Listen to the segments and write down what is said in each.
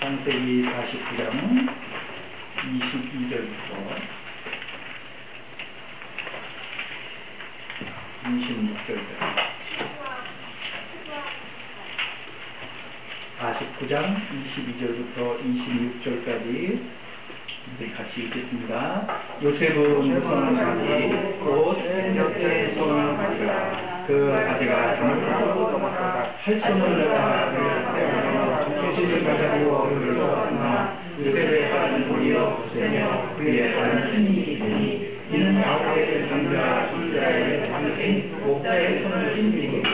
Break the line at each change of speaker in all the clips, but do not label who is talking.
창세기 49장 22절부터 26절까지 49장 22절부터 26절까지 우리 같이 읽겠습니다. 요셉은 손을 가지 곧 햇볕에 손을 가지라. 그 가지가 할 손을 내가 두께짓을 가지고 그를 쏘았으나 요셉의 발은 도리어 거세며 그의 발은 힘이 있으니 이는 야곱의 장자 이스라엘의 장인 목자의 손을 힘입니다.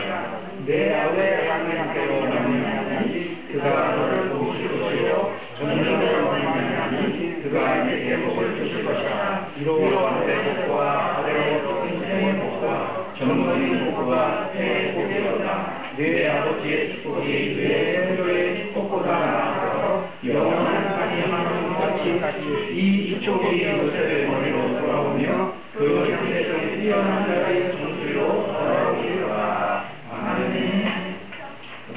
내 아버지의 하나님께로 말미암으니 그가 너를 도우실 것이요 전능을 말미암으니 그가 내게 복을 주실 것이라. 이로 내 복과 아래로 인생의 복과 전문의 복과 해의 복이로다. 내 아버지의 축복이 내 태도의 축복보다 나아서 영원한 하나님 이 축복이 요셉의 머리로 돌아오며 그 인생을 뛰어난 자의 정수로 돌아오리라. 아멘.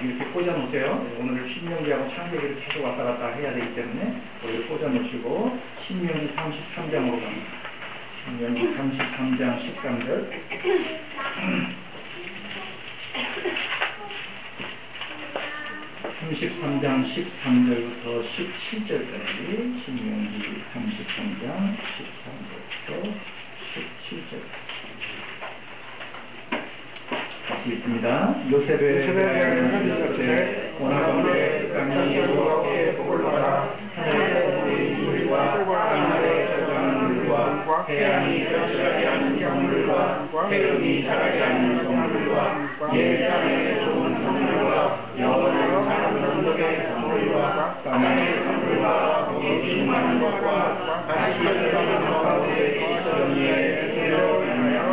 이렇게 꽂아놓으세요. 오늘 신명기하고 창세기를 계속 왔다 갔다 해야 되기 때문에 여기 꽂아놓으시고 신명기 33장으로 갑니다. 신명기 33장 13절 33장 13절부터 17절까지 신명기 33장 13절부터 17절 같이 읽습니다. 요셉의 대하여 원하건대 땅이 여호와께 복을 받아 하늘의 물과 땅아래 저장하는 물과 태양이 떨어지게 하는 성물과 태음이 자라게 하는 성물과 옛 땅의 좋은 성물과 영원한 사람 언덕의 성물과 땅의 성물과 거기 충만한 것과 다시 열어가는 가운데 정의의 뜻으로 말미암아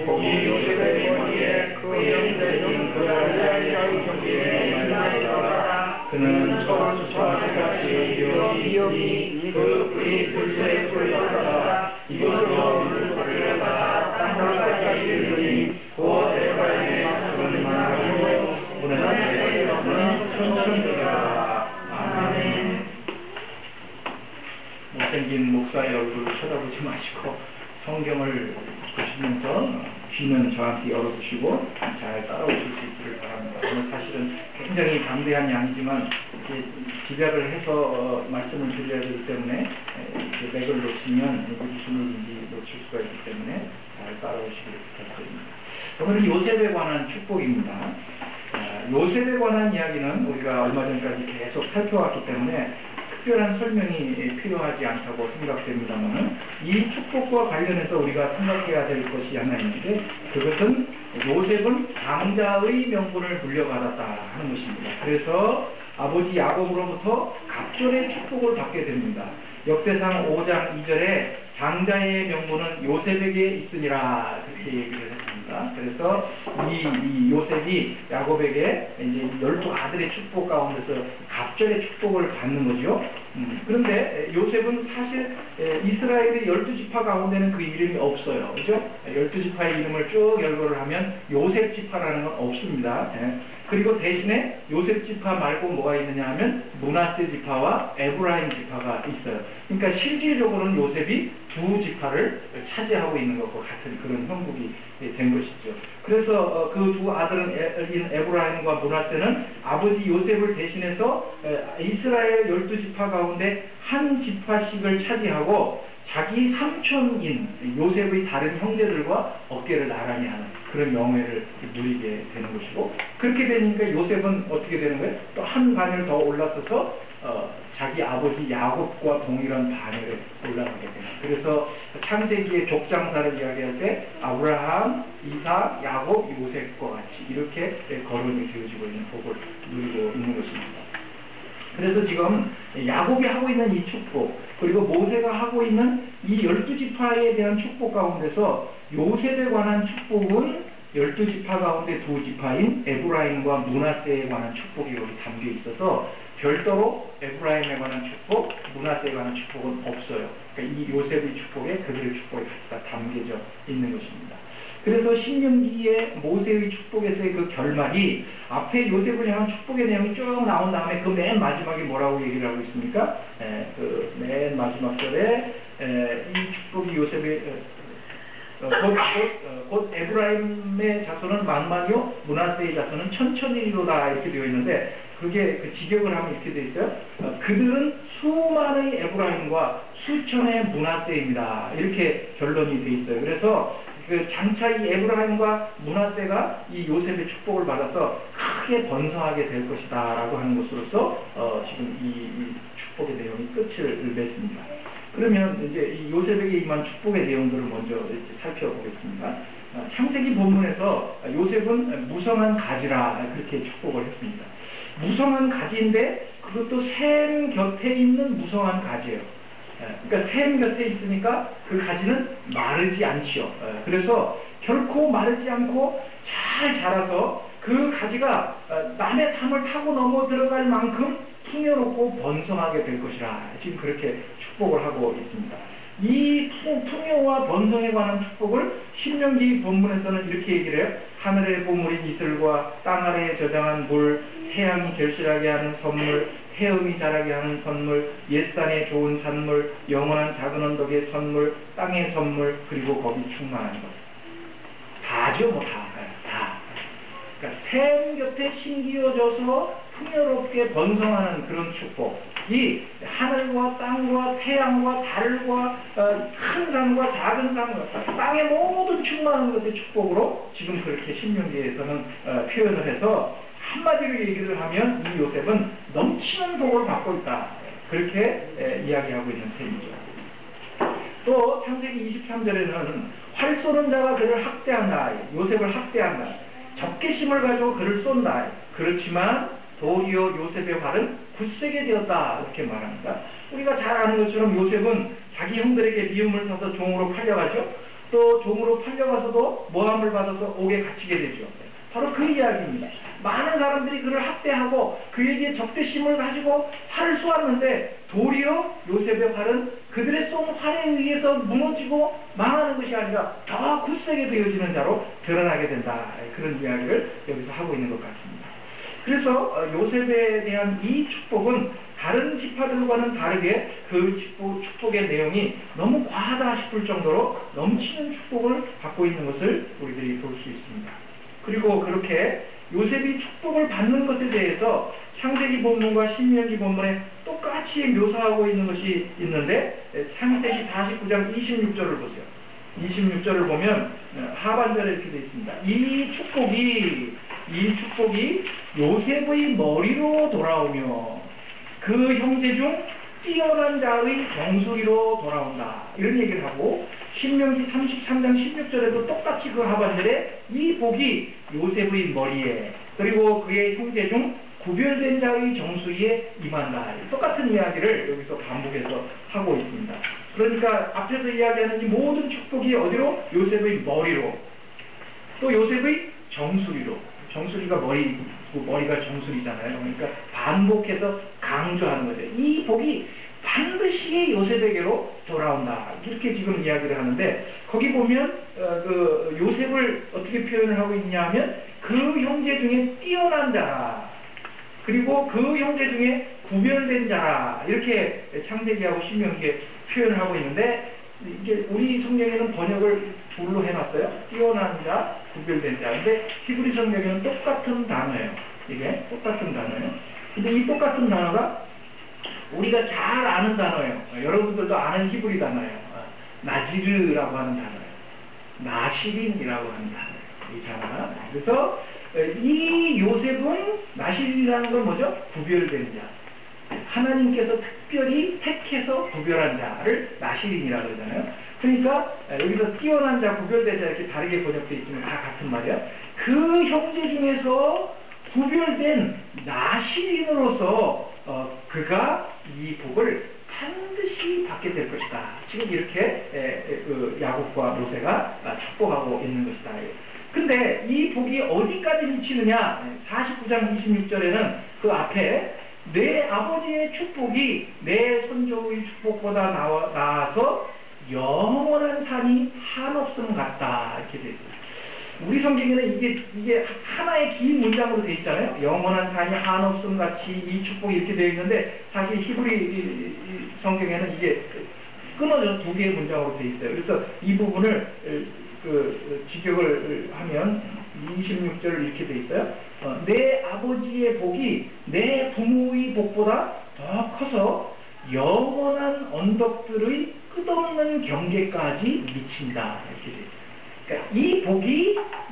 복이 요셉의 머리에 그의 대신 그를 자리하여 경계에 말하더라. 그는 처음부터 새같이 기어이 그 뿔이 들새 뿔이었다. 이것으로 물소리를 받아 땅바닥까지 이르니 곧 에브라임의 자손을 말하고 무난하게 없는 천천히라. 아멘. 못생긴 목사의 얼굴을 쳐다보지 마시고 성경을 보시면서 귀는 저한테 열어두시고 잘 따라오실 수 있기를 바랍니다. 오늘 사실은 굉장히 담대한 양이지만 이렇게 집약을 해서 말씀을 드려야 되기 때문에 맥을 놓치면 무슨 일인지 놓칠 수가 있기 때문에 잘 따라오시기를 부탁드립니다. 오늘은 요셉에 관한 축복입니다. 요셉에 관한 이야기는 우리가 얼마 전까지 계속 살펴왔기 때문에 특별한 설명이 필요하지 않다고 생각됩니다만 이 축복과 관련해서 우리가 생각해야 될 것이 하나 있는데 그것은 요셉은 장자의 명분을 물려받았다 하는 것입니다. 그래서 아버지 야곱으로부터 갑절의 축복을 받게 됩니다. 역대상 5장 2절에 장자의 명분은 요셉에게 있으니라 그렇게 얘기를 했습니다. 그래서 이 요셉이 야곱에게 이제 12아들의 축복 가운데서 갑절의 축복을 받는 거죠. 그런데 요셉은 사실 이스라엘의 12지파 가운데는 그 이름이 없어요. 그죠? 12지파의 이름을 쭉 열거를 하면 요셉 지파라는 건 없습니다. 그리고 대신에 요셉 지파 말고 뭐가 있느냐 하면 므낫세 지파와 에브라임 지파가 있어요. 그러니까 실질적으로는 요셉이 두 지파를 차지하고 있는 것과 같은 그런 형국이 된 것이죠. 그래서 그 두 아들인 에브라임과 므낫세는 아버지 요셉을 대신해서 이스라엘 12지파 가운데 한 지파씩을 차지하고 자기 삼촌인 요셉의 다른 형제들과 어깨를 나란히 하는 그런 명예를 누리게 되는 것이고 그렇게 되니까 요셉은 어떻게 되는 거예요? 또 한 반을 더 올라서서 자기 아버지 야곱과 동일한 반열에 올라가게 되는 그래서 창세기의 족장사를 이야기할 때 아브라함, 이삭, 야곱, 요셉과 같이 이렇게 거론이 되어지고 있는 복을 누리고 있는 것입니다. 그래서 지금 야곱이 하고 있는 이 축복 그리고 모세가 하고 있는 이 12지파에 대한 축복 가운데서 요셉에 관한 축복은 12지파 가운데 두 지파인 에브라임과 므낫세에 관한 축복이 여기 담겨 있어서 별도로 에브라임에 관한 축복, 므낫세에 관한 축복은 없어요. 그러니까 이 요셉의 축복에 그들의 축복이 다 담겨져 있는 것입니다. 그래서 신명기의 모세의 축복에서의 그 결말이 앞에 요셉을 향한 축복의 내용이 쭉 나온 다음에 그 맨 마지막에 뭐라고 얘기를 하고 있습니까? 그 맨 마지막 절에 이 축복이 요셉의 곧 에브라임의 자손은 만만이요 므낫세의 자손은 천천히로다 이렇게 되어 있는데 그게 그 직역을 하면 이렇게 되어 있어요. 그들은 수많은 에브라임과 수천의 므낫세입니다. 이렇게 결론이 되어 있어요. 그래서 그 장차 이 에브라임과 므낫세가 이 요셉의 축복을 받아서 크게 번성하게 될 것이다 라고 하는 것으로서 지금 이 축복의 내용이 끝을 맺습니다. 그러면 이제 이 요셉에게 임한 축복의 내용들을 먼저 이렇게 살펴보겠습니다. 창세기 본문에서 요셉은 무성한 가지라 그렇게 축복을 했습니다. 무성한 가지인데 그것도 샘 곁에 있는 무성한 가지예요. 그러니까 샘 곁에 있으니까 그 가지는 마르지 않지요. 그래서 결코 마르지 않고 잘 자라서 그 가지가 남의 담을 타고 넘어 들어갈 만큼 풍요롭고 번성하게 될 것이라 지금 그렇게 축복을 하고 있습니다. 이 풍요와 번성에 관한 축복을 신명기 본문에서는 이렇게 얘기를 해요. 하늘의 보물인 이슬과 땅 아래에 저장한 물, 태양이 결실하게 하는 선물, 해음이 자라게 하는 선물, 옛산의 좋은 산물, 영원한 작은 언덕의 선물, 땅의 선물, 그리고 겁이 충만한 것. 다죠, 뭐 다. 그러니까 샘 곁에 심기어져서 풍요롭게 번성하는 그런 축복. 이 하늘과 땅과 태양과 달과 큰 산과 작은 산과 땅의 모든 충만한 것의 축복으로 지금 그렇게 신명기에서는 표현을 해서 한마디로 얘기를 하면 이 요셉은 넘치는 복을 받고 있다. 그렇게 이야기하고 있는 셈이죠. 또 창세기 23절에는 활 쏘는 자가 그를 학대한다. 요셉을 학대한다. 적개심을 가지고 그를 쏜다. 그렇지만 도리어 요셉의 활은 굳세게 되었다. 이렇게 말합니다. 우리가 잘 아는 것처럼 요셉은 자기 형들에게 미움을 사서 종으로 팔려가죠. 또 종으로 팔려가서도 모함을 받아서 옥에 갇히게 되죠. 바로 그 이야기입니다. 많은 사람들이 그를 학대하고 그에게 적대심을 가지고 활을 쏘았는데 도리어 요셉의 활은 그들의 쏜 활에 의해서 무너지고 망하는 것이 아니라 더 굳세게 되어지는 자로 드러나게 된다. 그런 이야기를 여기서 하고 있는 것 같습니다. 그래서 요셉에 대한 이 축복은 다른 지파들과는 다르게 그 축복의 내용이 너무 과하다 싶을 정도로 넘치는 축복을 받고 있는 것을 우리들이 볼 수 있습니다. 그리고 그렇게 요셉이 축복을 받는 것에 대해서 창세기 본문과 신명기 본문에 똑같이 묘사하고 있는 것이 있는데 창세기 49장 26절을 보세요. 26절을 보면 하반절에 이렇게 되어 있습니다. 이 축복이 요셉의 머리로 돌아오며 그 형제 중 뛰어난 자의 정수리로 돌아온다. 이런 얘기를 하고 신명기 33장 16절에도 똑같이 그 하반절에 이 복이 요셉의 머리에 그리고 그의 형제 중 구별된 자의 정수리에 임한다. 똑같은 이야기를 여기서 반복해서 하고 있습니다. 그러니까 앞에서 이야기하는 이 모든 축복이 어디로? 요셉의 머리로 또 요셉의 정수리로. 정수리가 머리가 정수리잖아요. 그러니까 반복해서 강조하는 거죠. 이 복이 반드시 요셉에게로 돌아온다. 이렇게 지금 이야기를 하는데 거기 보면 그 요셉을 어떻게 표현을 하고 있냐 하면 그 형제 중에 뛰어난 자라. 그리고 그 형제 중에 구별된 자라. 이렇게 창세기하고 신명기에 표현을 하고 있는데 이제 우리 성경에는 번역을 둘로 해놨어요. 뛰어난 자, 구별된 자. 근데 히브리 성경에는 똑같은 단어예요. 이게 똑같은 단어예요. 근데 이 똑같은 단어가 우리가 잘 아는 단어예요. 여러분들도 아는 히브리 단어예요. 나지르라고 하는 단어예요. 나시린이라고 하는 단어예요. 이 단어가. 그래서 이 요셉은 나시린이라는 건 뭐죠? 구별된 자. 하나님께서 특별히 택해서 구별한 자를 나시린이라고 그러잖아요. 그러니까 여기서 뛰어난 자, 구별된 자 이렇게 다르게 번역되어 있지만 다 같은 말이야. 그 형제 중에서 구별된 나시린으로서 그가 이 복을 반드시 받게 될 것이다. 지금 이렇게 야곱과 모세가 축복하고 있는 것이다. 근데 이 복이 어디까지 미치느냐? 49장 26절에는 그 앞에 내 아버지의 축복이 내 선조의 축복보다 나아서 영원한 산이 한없음 같다. 이렇게 되어 있습니다. 우리 성경에는 이게 하나의 긴 문장으로 되어 있잖아요. 영원한 산이 한없음 같이 이 축복이 이렇게 되어 있는데, 사실 히브리 이 성경에는 이게 끊어져 두 개의 문장으로 되어 있어요. 그래서 이 부분을 직역을 하면 26절 이렇게 되어 있어요. 내 아버지의 복이 내 부모의 복보다 더 커서 영원한 언덕들의 끝없는 경계까지 미친다. 이렇게 되어 있어요. 그러니까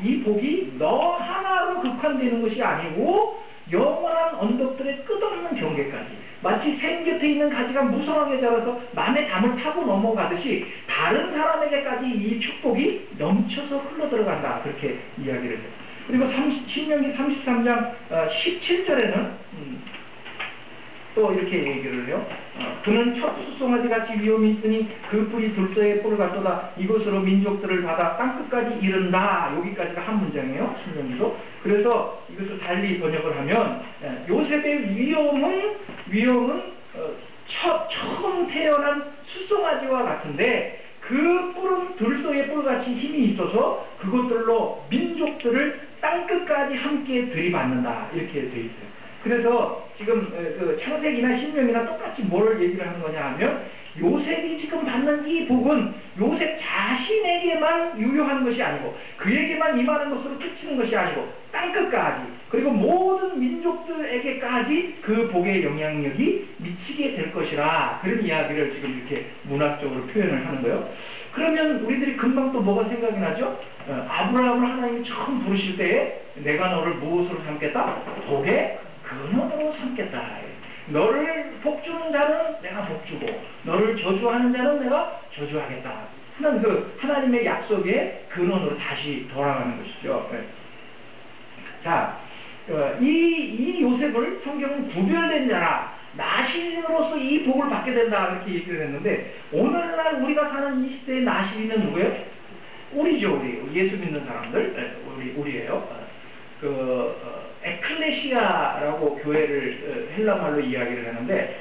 이 복이 너 하나로 국한되는 것이 아니고 영원한 언덕들의 끝없는 경계까지, 마치 샘 곁에 있는 가지가 무성하게 자라서 남의 담을 타고 넘어가듯이 다른 사람에게까지 이 축복이 넘쳐서 흘러들어간다. 그렇게 이야기를 해요. 그리고 신명기 33장 17절에는 또 이렇게 얘기를 해요. 그는 첫 수송아지 같이 위험이 있으니 그 뿔이 둘서의 뿔 같도다. 이것으로 민족들을 받아 땅끝까지 이른다. 여기까지가 한 문장이에요. 신명기도. 그래서 이것을 달리 번역을 하면 요셉의 위험은 처음 태어난 수송아지와 같은데 그 뿔은 들소의 뿔같이 힘이 있어서 그것들로 민족들을 땅끝까지 함께 들이받는다. 이렇게 돼 있어요. 그래서 지금 창세기나 신명이나 똑같이 뭘 얘기를 하는 거냐 하면, 요셉이 지금 받는 이 복은 요셉 자신에게만 유효한 것이 아니고 그에게만 임하는 것으로 그치는 것이 아니고 땅끝까지, 그리고 모든 민족들에게까지 그 복의 영향력이 미치게 될 것이라, 그런 이야기를 지금 이렇게 문학적으로 표현을 하는 거예요. 그러면 우리들이 금방 또 뭐가 생각이 나죠? 아브라함을 하나님이 처음 부르실 때에 내가 너를 무엇으로 삼겠다? 복의 근원으로 삼겠다. 너를 복주는 자는 내가 복주고 너를 저주하는 자는 내가 저주하겠다. 하나님의 약속의 근원으로 다시 돌아가는 것이죠. 자, 이 요셉을 성경은 구별된 자라, 나시린으로서 이 복을 받게 된다. 이렇게 얘기를 했는데, 오늘날 우리가 사는 이 시대의 나시린은 누구예요? 우리죠. 우리 예수 믿는 사람들. 우리예요. 에클레시아라고 교회를 헬라말로 이야기를 하는데,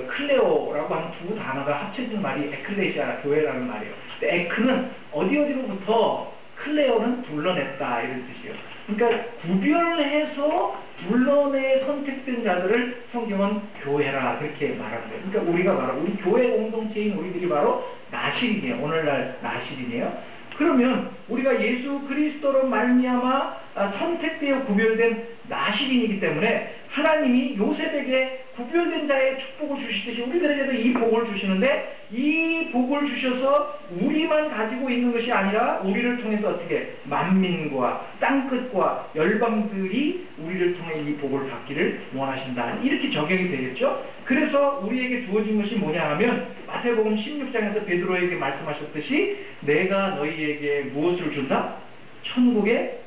클레오라고 하는 두 단어가 합쳐진 말이 에클레시아, 교회라는 말이에요. 근데 에크는 어디로부터, 클레오는 불러냈다, 이런 뜻이에요. 그러니까 구별해서 불러내 선택된 자들을 성경은 교회라 그렇게 말하는 거예요. 그러니까 우리가 바로 우리 교회 공동체인 우리들이 바로 나시린이에요. 오늘날 나시린이에요. 그러면 우리가 예수 그리스도로 말미암아 선택되어 구별된 나시린이기 때문에 하나님이 요셉에게 구별된 자의 축복을 주시듯이 우리들에게도 이 복을 주시는데, 이 복을 주셔서 우리만 가지고 있는 것이 아니라 우리를 통해서 어떻게 만민과 땅끝과 열방들이 우리를 통해 이 복을 받기를 원하신다. 이렇게 적용이 되겠죠. 그래서 우리에게 주어진 것이 뭐냐 하면, 마태복음 16장에서 베드로에게 말씀하셨듯이 내가 너희에게 무엇을 준다? 천국의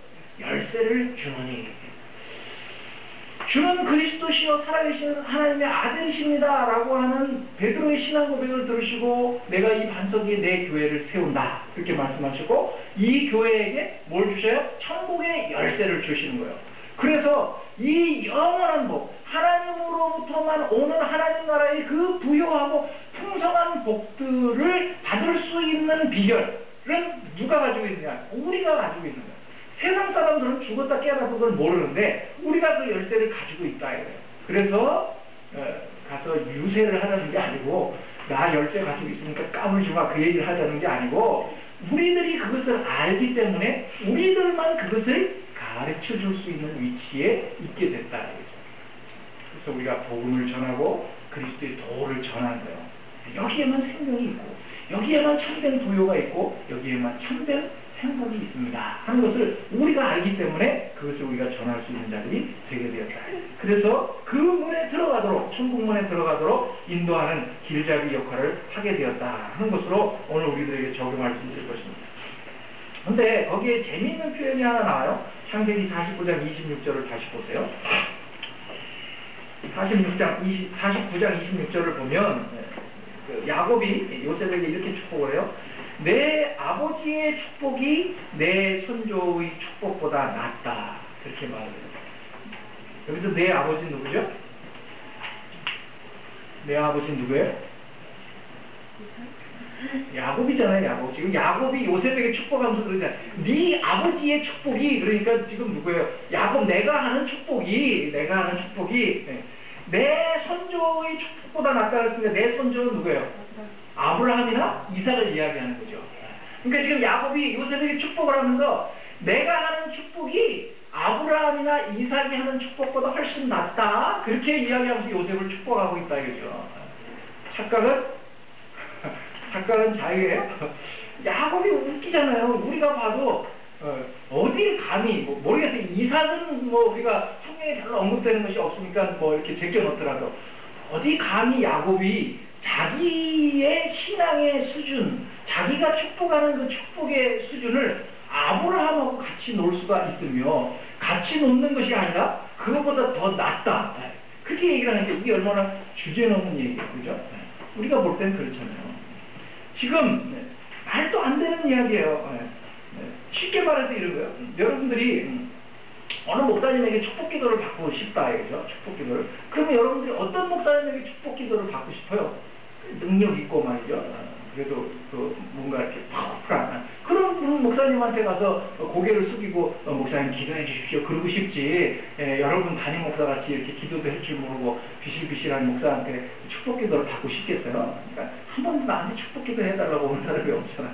열쇠를 주노니, 주는 그리스도시여 살아계신 하나님의 아들이십니다 라고 하는 베드로의 신앙 고백을 들으시고 내가 이 반석 위에 내 교회를 세운다 그렇게 말씀하시고, 이 교회에게 뭘 주셔요? 천국의 열쇠를 주시는 거예요. 그래서 이 영원한 복, 하나님으로부터만 오는 하나님 나라의 그 부요하고 풍성한 복들을 받을 수 있는 비결은 누가 가지고 있느냐? 우리가 가지고 있는 거예요. 세상 사람들은 죽었다 깨어나서 그걸 모르는데 우리가 그 열쇠를 가지고 있다 이거예요. 그래서 가서 유세를 하자는 게 아니고, 나 열쇠 가지고 있으니까 까불지마 그 얘기를 하자는 게 아니고, 우리들이 그것을 알기 때문에 우리들만 그것을 가르쳐 줄 수 있는 위치에 있게 됐다 이거죠. 그래서 우리가 복음을 전하고 그리스도의 도를 전하는 거예요. 여기에만 생명이 있고, 여기에만 참된 부요가 있고, 여기에만 참된 행복이 있습니다 하는 것을 우리가 알기 때문에 그것을 우리가 전할 수 있는 자들이 되게 되었다. 그래서 그 문에 들어가도록, 천국문에 들어가도록 인도하는 길잡이 역할을 하게 되었다 하는 것으로 오늘 우리들에게 적용할 수 있을 것입니다. 근데 거기에 재미있는 표현이 하나 나와요. 창세기 49장 26절을 다시 보세요. 49장 26절을 보면 야곱이 요셉에게 이렇게 축복을 해요. 내 아버지의 축복이 내 손조의 축복보다 낫다. 그렇게 말을 해요. 여기서 내 아버지는 누구죠? 내 아버지는 누구예요? 야곱이잖아요, 야곱. 지금 야곱이 요셉에게 축복하면서 그러잖아요. 네 아버지의 축복이, 그러니까 지금 누구예요? 야곱, 내가 하는 축복이 내 선조의 축복보다 낫다 그랬으니까 내 선조는 누구예요? 아브라함이나 이삭을 이야기하는 거죠. 그러니까 지금 야곱이 요셉에게 축복을 하면서 내가 하는 축복이 아브라함이나 이삭이 하는 축복보다 훨씬 낫다, 그렇게 이야기하면서 요셉을 축복하고 있다 이거죠. 착각은 자유예요? 야곱이 웃기잖아요. 우리가 봐도 어딜 감히 모르겠어요. 이삭은 우리가 성경에 별로 언급되는 것이 없으니까 이렇게 제껴놓더라도 어디 감히 야곱이 자기의 신앙의 수준, 자기가 축복하는 그 축복의 수준을 아브라함하고 같이 놀 수가 있으며, 같이 놓는 것이 아니라 그것보다 더 낫다, 그렇게 얘기를 하는 게 이게 얼마나 주제넘는 얘기예요, 그죠? 우리가 볼 땐 그렇잖아요. 지금 말도 안 되는 이야기예요. 쉽게 말해서 이런 거예요. 여러분들이 어느 목사님에게 축복 기도를 받고 싶다 이거죠. 축복 기도를. 그러면 여러분들이 어떤 목사님에게 축복 기도를 받고 싶어요? 능력 있고 말이죠. 그래도 뭔가 이렇게 파워풀한 그런 목사님한테 가서 고개를 숙이고 목사님 기도해 주십시오 그러고 싶지, 여러분 담임 목사같이 이렇게 기도도 할 줄 모르고 비실비실한 목사한테 축복 기도를 받고 싶겠어요? 그러니까 한 번도 나한테 축복 기도 해달라고 오는 사람이 없잖아요.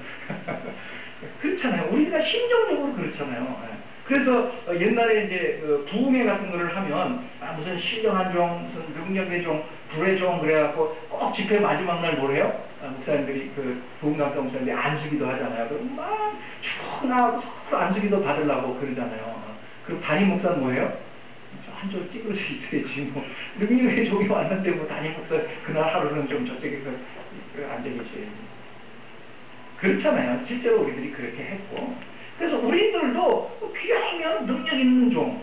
그렇잖아요. 우리가 심정적으로 그렇잖아요. 그래서 옛날에 이제 부흥회 같은 거를 하면 무슨 신령한 종, 무슨 능력의 종, 불의 종 그래갖고 꼭 집회 마지막 날 뭐래요? 목사님들이 부흥감사 목사님들이 안수기도 하잖아요. 그럼 막 쭉 나가고 서로 안수기도 받으려고 그러잖아요. 그럼 담임 목사는 뭐예요? 한쪽 찌그러져 있어야지 능력의 종이 왔는데 담임 목사 그날 하루는 좀 저쪽에 앉아계셔야지. 그렇잖아요. 실제로 우리들이 그렇게 했고. 그래서 우리들도 필요하면 능력 있는 종,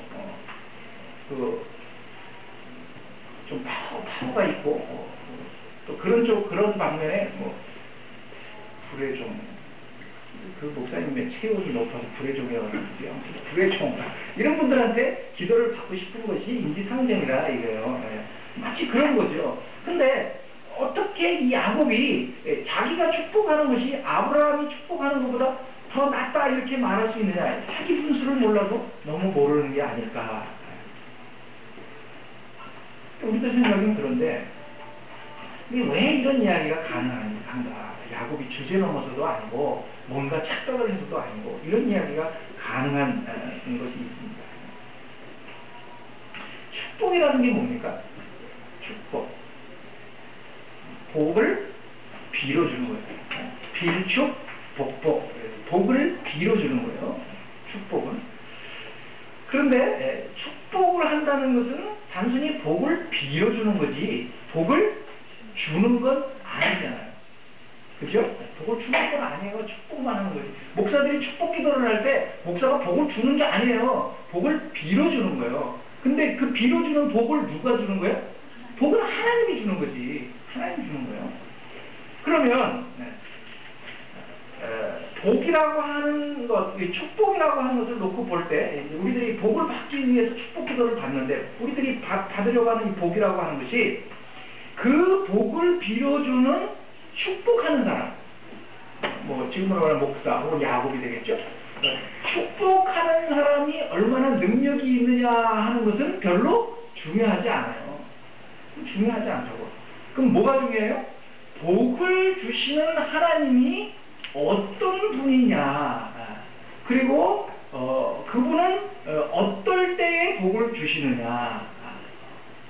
좀 파워가 있고, 또 그런 방면에 불의 종, 그 목사님의 체온이 높아서 불의 종이라고 하는데요. 불의 종, 이런 분들한테 기도를 받고 싶은 것이 인지상정이라 이거예요. 마치 그런 거죠. 근데 어떻게 이 야곱이 자기가 축복하는 것이 아브라함이 축복하는 것보다 더 낫다 이렇게 말할 수 있느냐? 자기 분수를 몰라도 너무 모르는 게 아닐까. 우리도 생각은 그런데 왜 이런 이야기가 가능한가? 야곱이 주제 넘어서도 아니고 뭔가 착각을 해서도 아니고 이런 이야기가 가능한 것이 있습니다. 축복이라는 게 뭡니까? 축복. 복을 빌어주는 거예요. 빌축, 복복. 복을 빌어주는 거예요. 축복은. 그런데 축복을 한다는 것은 단순히 복을 빌어주는 거지 복을 주는 건 아니잖아요. 그죠? 복을 주는 건 아니에요. 축복만 하는 거지. 목사들이 축복 기도를 할 때 목사가 복을 주는 게 아니에요. 복을 빌어주는 거예요. 근데 그 빌어주는 복을 누가 주는 거예요? 복은 하나님이 주는 거지. 하나님이 주는 거예요. 그러면 복이라고 하는 것, 축복이라고 하는 것을 놓고 볼 때 우리들이 복을 받기 위해서 축복 기도를 받는데 우리들이 받으려고 하는 이 복이라고 하는 것이 그 복을 빌어주는 축복하는 사람, 지금으로 말하는 목사 혹은 야곱이 되겠죠. 축복하는 사람이 얼마나 능력이 있느냐 하는 것은 별로 중요하지 않아요. 중요하지 않다고. 그럼 뭐가 중요해요? 복을 주시는 하나님이 어떤 분이냐, 그리고 그분은 어떨 때에 복을 주시느냐,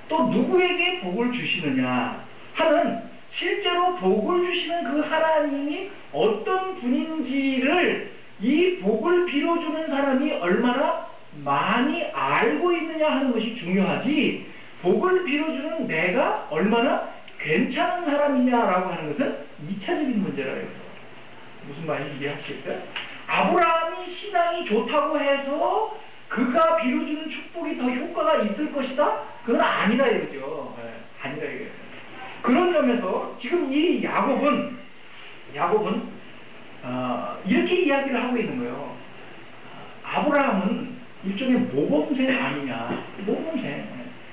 또 누구에게 복을 주시느냐 하는 실제로 복을 주시는 그 하나님이 어떤 분인지를 이 복을 빌어주는 사람이 얼마나 많이 알고 있느냐 하는 것이 중요하지, 복을 빌어주는 내가 얼마나 괜찮은 사람이냐라고 하는 것은 2차적인 문제라요. 무슨 말인지 이해하시겠어요? 아브라함이 신앙이 좋다고 해서 그가 빌어주는 축복이 더 효과가 있을 것이다? 그건 아니다 이거죠. 아니다 이거예요. 그런 점에서 지금 이 야곱은 이렇게 이야기를 하고 있는 거예요. 아브라함은 일종의 모범생 아니냐. 모범생.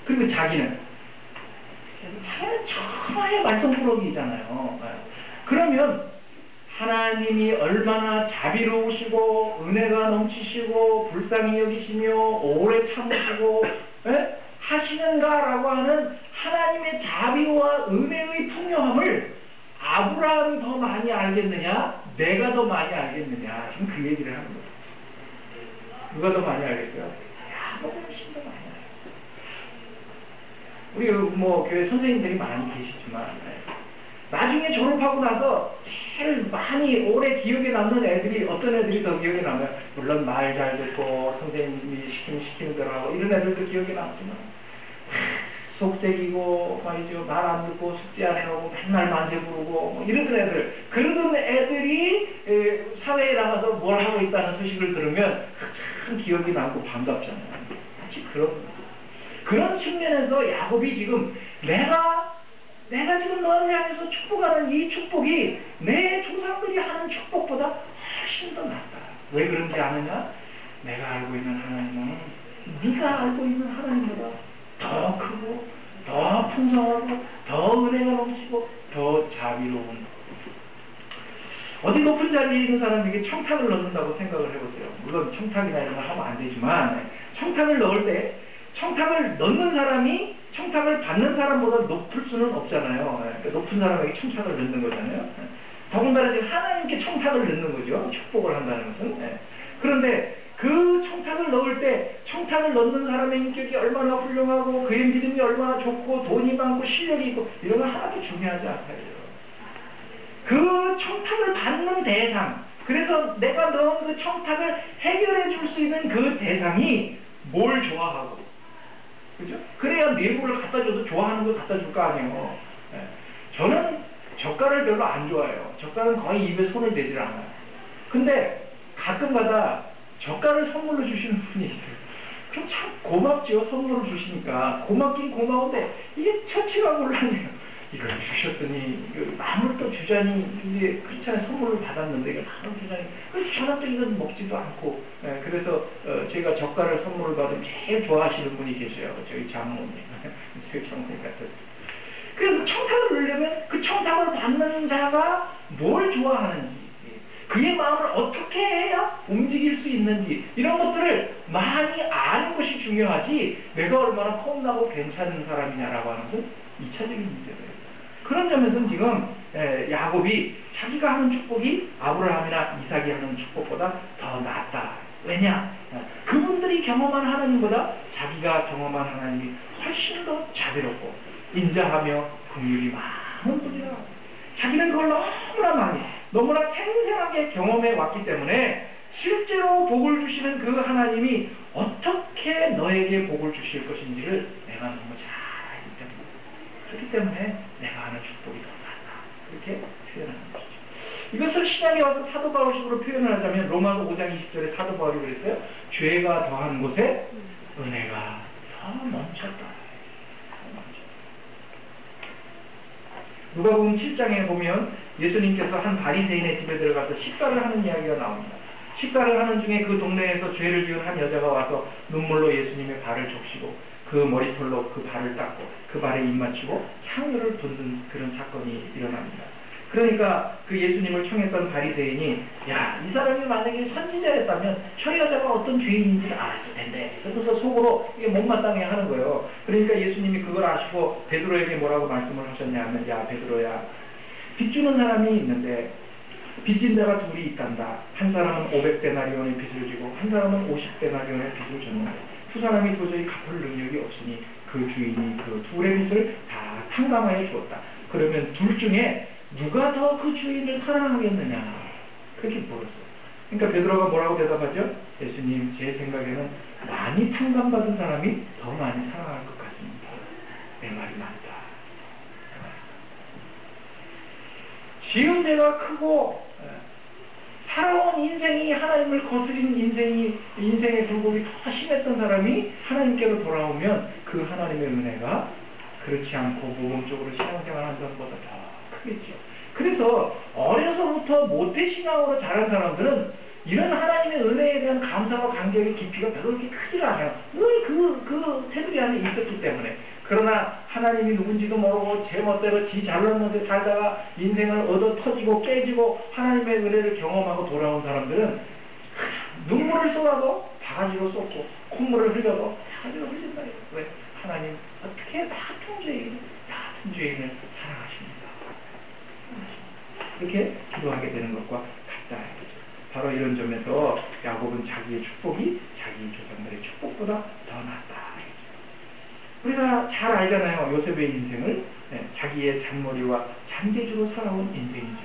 그리고 자기는 천하의 말썽꾸러기잖아요. 그러면 하나님이 얼마나 자비로우시고 은혜가 넘치시고 불쌍히 여기시며 오래 참으시고 하시는가라고 하는 하나님의 자비와 은혜의 풍요함을 아브라함이 더 많이 알겠느냐 내가 더 많이 알겠느냐 지금 그 얘기를 하는 거예요. 누가 더 많이 알겠어요? 야곱이 훨씬 더 많이 알겠어요. 우리 뭐 교회 선생님들이 많이 계시지만 나중에 졸업하고 나서 제일 많이 오래 기억에 남는 애들이 어떤 애들이 더 기억에 남아요? 물론 말 잘 듣고 선생님이 시키는 대로 하고 이런 애들도 기억에 남지만 속색이고 말이죠. 말 안 듣고 숙제 안 해오고 맨날 만세 부르고 뭐 이러던 애들 그러던 애들이 사회에 나가서 뭘 하고 있다는 소식을 들으면 참 기억이 남고 반갑잖아요. 마치 그런 측면에서 야곱이 지금 내가 지금 너를 향해서 축복하는 이 축복이 내 조상들이 하는 축복보다 훨씬 더 낫다. 왜 그런지 아느냐? 내가 알고 있는 하나님은 네가 알고 있는 하나님보다 더 크고 더 풍성하고 더 은혜가 넘치고 더 자비로운 어디 높은 자리에 있는 사람에게 청탁을 넣는다고 생각을 해보세요. 물론 청탁이나 이런 걸 하면 안 되지만 청탁을 넣을 때 청탁을 넣는 사람이 청탁을 받는 사람보다 높을 수는 없잖아요. 그러니까 높은 사람에게 청탁을 넣는 거잖아요. 더군다나 지금 하나님께 청탁을 넣는 거죠. 축복을 한다는 것은. 그런데 그 청탁을 넣을 때 청탁을 넣는 사람의 인격이 얼마나 훌륭하고 그의 믿음이 얼마나 좋고 돈이 많고 실력이 있고 이런 건 하나도 중요하지 않아요. 그 청탁을 받는 대상 그래서 내가 넣은 그 청탁을 해결해 줄 수 있는 그 대상이 뭘 좋아하고 그죠? 그래야 내부를 갖다 줘도 좋아하는 걸 갖다 줄 거 아니에요. 저는 젓갈을 별로 안 좋아해요. 젓갈은 거의 입에 손을 대질 않아요. 근데 가끔가다 젓갈을 선물로 주시는 분이 있어요. 그럼 참 고맙죠. 선물을 주시니까. 고맙긴 고마운데 이게 처치가 곤란해요. 이걸 주셨더니 나물 또 주자니 이게 그렇잖아요. 선물을 받았는데 이게 나물 주자니 그래서 저녁때 이건 먹지도 않고 그래서 제가 젓갈을 선물을 받으면 제일 좋아하시는 분이 계셔요. 저희 장모님. 저희 장모님 같은. 그래서 청탁을 넣으려면 그 청탁을 받는 자가 뭘 좋아하는지 그의 마음을 어떻게 해야 움직일 수 있는지 이런 것들을 많이 아는 것이 중요하지 내가 얼마나 폼나고 괜찮은 사람이냐라고 하는 건 2차적인 문제예요. 그런 점에서는 지금 야곱이 자기가 하는 축복이 아브라함이나 이삭이 하는 축복보다 더 낫다. 왜냐? 그분들이 경험한 하나님보다 자기가 경험한 하나님이 훨씬 더 자비롭고 인자하며 긍휼이 많은 분이라. 자기는 그걸 너무나 생생하게 경험해 왔기 때문에 실제로 복을 주시는 그 하나님이 어떻게 너에게 복을 주실 것인지를 내가 너무 잘 알기 때문에 그렇기 때문에 내가 하는 축복이 더 낫다. 그렇게 표현하는 것이죠. 이것을 신약에 와서 사도 바울식으로 표현을 하자면 로마서 5장 20절에 사도 바울이 그랬어요. 죄가 더한 곳에 은혜가 더 넘쳤다. 누가복음 7장에 보면 예수님께서 한 바리새인의 집에 들어가서 식사를 하는 이야기가 나옵니다. 식사를 하는 중에 그 동네에서 죄를 지은 한 여자가 와서 눈물로 예수님의 발을 적시고 그 머리털로 그 발을 닦고 그 발에 입 맞추고 향유를 붓는 그런 사건이 일어납니다. 그러니까 그 예수님을 청했던 바리새인이 야, 이 사람이 만약에 선지자였다면 저 여자가 어떤 죄인인지를 알았을 텐데 그래서 속으로 이게 못마땅해 하는 거예요. 그러니까 예수님이 그걸 아시고 베드로에게 뭐라고 말씀을 하셨냐 하면 야 베드로야 빚 주는 사람이 있는데 빚진 자가 둘이 있단다. 한 사람은 500데나리온의 빚을 지고 한 사람은 50데나리온의 빚을 졌는데 두 사람이 도저히 갚을 능력이 없으니 그 주인이 그 둘의 빚을 다 탕감하여 주었다. 그러면 둘 중에 누가 더 그 주인을 사랑하겠느냐 그렇게 물었어요. 그러니까 베드로가 뭐라고 대답하죠? 예수님 제 생각에는 많이 탕감받은 사람이 더 많이 사랑할 것 같습니다. 내 말이 맞다. 지은 죄가 크고 살아온 인생이 하나님을 거스린 인생의 굴곡이 더 심했던 사람이 하나님께로 돌아오면 그 하나님의 은혜가 그렇지 않고 모범적으로 신앙생활하는 사람보다 더 크겠죠. 그래서 어려서부터 모태신앙으로 자란 사람들은 이런 하나님의 은혜에 대한 감사와 감격의 깊이가 별로 그렇게 크지가 않아요. 늘 그 테두리 안에 있었기 때문에. 그러나 하나님이 누군지도 모르고 제 멋대로 지 잘난 멋에 살다가 인생을 얻어 터지고 깨지고 하나님의 은혜를 경험하고 돌아온 사람들은 눈물을 쏟아도 바가지로 쏟고 콧물을 흘려도 바가지로 흘린다. 왜? 하나님 어떻게 같은 죄인을 사랑하십니까? 이렇게 기도하게 되는 것과 같다. 바로 이런 점에서 야곱은 자기의 축복이 자기 조상들의 축복보다 더 낫다. 우리가 잘 알잖아요. 요셉의 인생을 자기의 잔머리와 잔대주로 살아온 인생이죠.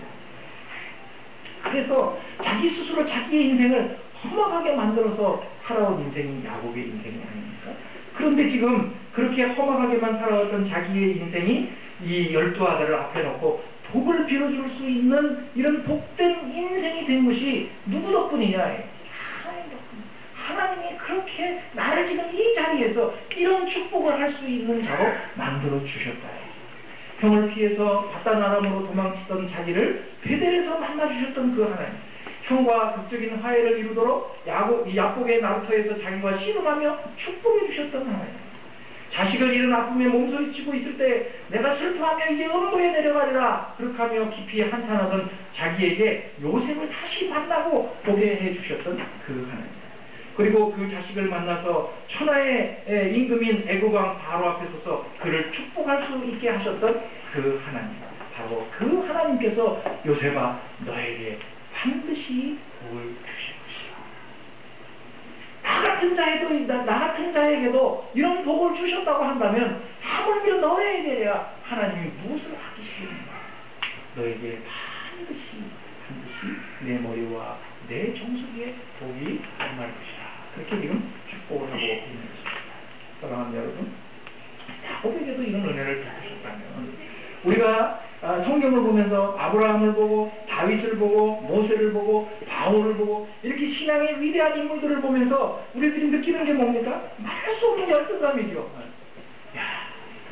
그래서 자기 스스로 자기의 인생을 험악하게 만들어서 살아온 인생이 야곱의 인생이 아닙니까? 그런데 지금 그렇게 험악하게만 살아왔던 자기의 인생이 이 12아들을 앞에 놓고 복을 빌어줄 수 있는 이런 복된 인생이 된 것이 누구 덕분이냐? 하나님 덕분. 하나님이 그렇게 나를 지금 이 자리에서 이런 축복을 할 수 있는 자로 만들어 주셨다. 형을 피해서 바단 아람으로 도망치던 자기를 베델에서 만나주셨던 그 하나님. 형과 극적인 화해를 이루도록 야곱의 나루터에서 자기와 씨름하며 축복해 주셨던 하나님. 자식을 잃은 아픔에 몸소리치고 있을 때 내가 슬퍼하며 이제 음부에 내려가리라 그렇게 하며 깊이 한탄하던 자기에게 요셉을 다시 만나고 보게 해주셨던 그 하나님. 그리고 그 자식을 만나서 천하의 임금인 애굽왕 바로 앞에 서서 그를 축복할 수 있게 하셨던 그 하나님. 바로 그 하나님께서 요셉아 너에게 반드시 복을 주실 것이다. 나 같은 자에게도 이런 복을 주셨다고 한다면 하물며 너에게야 하나님이 무엇을 하시겠는가? 너에게 반드시 내 머리와 내 정수기에 복이 임할 것이다. 그렇게 지금 축복을 하고 있는 것입니다. 사랑하는 여러분, 야곱에게도 이런 은혜를 베푸셨다면 우리가 성경을 보면서 아브라함을 보고 다윗을 보고 모세를 보고 바울을 보고 이렇게 신앙의 위대한 인물들을 보면서 우리들이 느끼는 게 뭡니까? 말할 수 없는 열등감이죠. 야,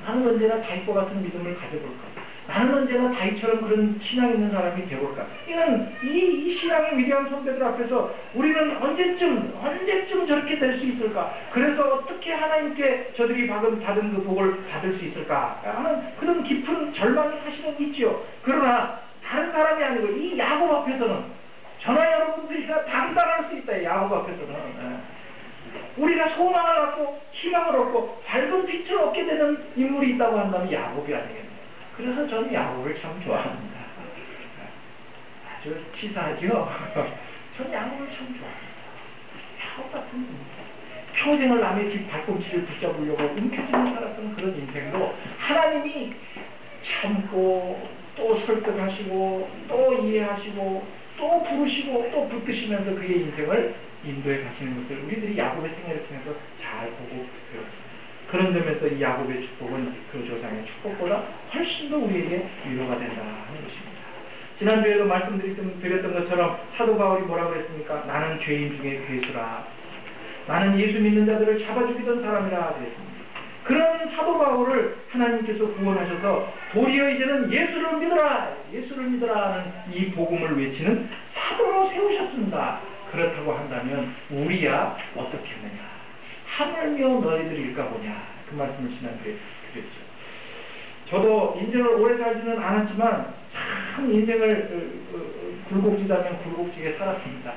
나는 언제나 다윗과 같은 믿음을 가져볼까? 나는 언제나 다윗처럼 그런 신앙 있는 사람이 되볼까? 이런 이 신앙의 위대한 선배들 앞에서 우리는 언제쯤 저렇게 될 수 있을까? 그래서 어떻게 하나님께 저들이 받은 그 복을 받을 수 있을까? 하는 그런 깊은 절망이 사실은 있지요. 그러나 다른 사람이 아니고 이 야곱 앞에서는 저나 여러분들이가 당당할 수 있다. 야곱 앞에서는 우리가 소망을 갖고 희망을 얻고 밝은 빛을 얻게 되는 인물이 있다고 한다면 야곱이 아니겠네요. 그래서 저는 야곱을 참 좋아합니다. 아주 치사하죠? 저는 야곱을 참 좋아합니다. 야곱 같은 분. 평생을 남의 집 발꿈치를 붙잡으려고 움켜쥐는 살았던 그런 인생도 하나님이 참고 또 설득하시고 또 이해하시고 또 부르시고 또 붙드시면서 그의 인생을 인도에 가시는 것을 우리들이 야곱의 생애를 통해서 잘 보고 배웠습니다. 그런 점에서 이 야곱의 축복은 그 조상의 축복보다 훨씬 더 우리에게 위로가 된다 하는 것입니다. 지난주에도 말씀드렸던 것처럼 사도 바울이 뭐라고 했습니까? 나는 죄인 중에 괴수라. 나는 예수 믿는 자들을 잡아 죽이던 사람이라 그랬습니다. 그런 사도 바울을 하나님께서 구원하셔서 도리어 이제는 예수를 믿으라 하는 이 복음을 외치는 사도로 세우셨습니다. 그렇다고 한다면 우리야 어떻게 했느냐? 하물며 너희들이 일까보냐? 그 말씀을 지난주에 드렸죠. 저도 인생을 오래 살지는 않았지만 참 인생을 굴곡지다면 굴곡지게 살았습니다.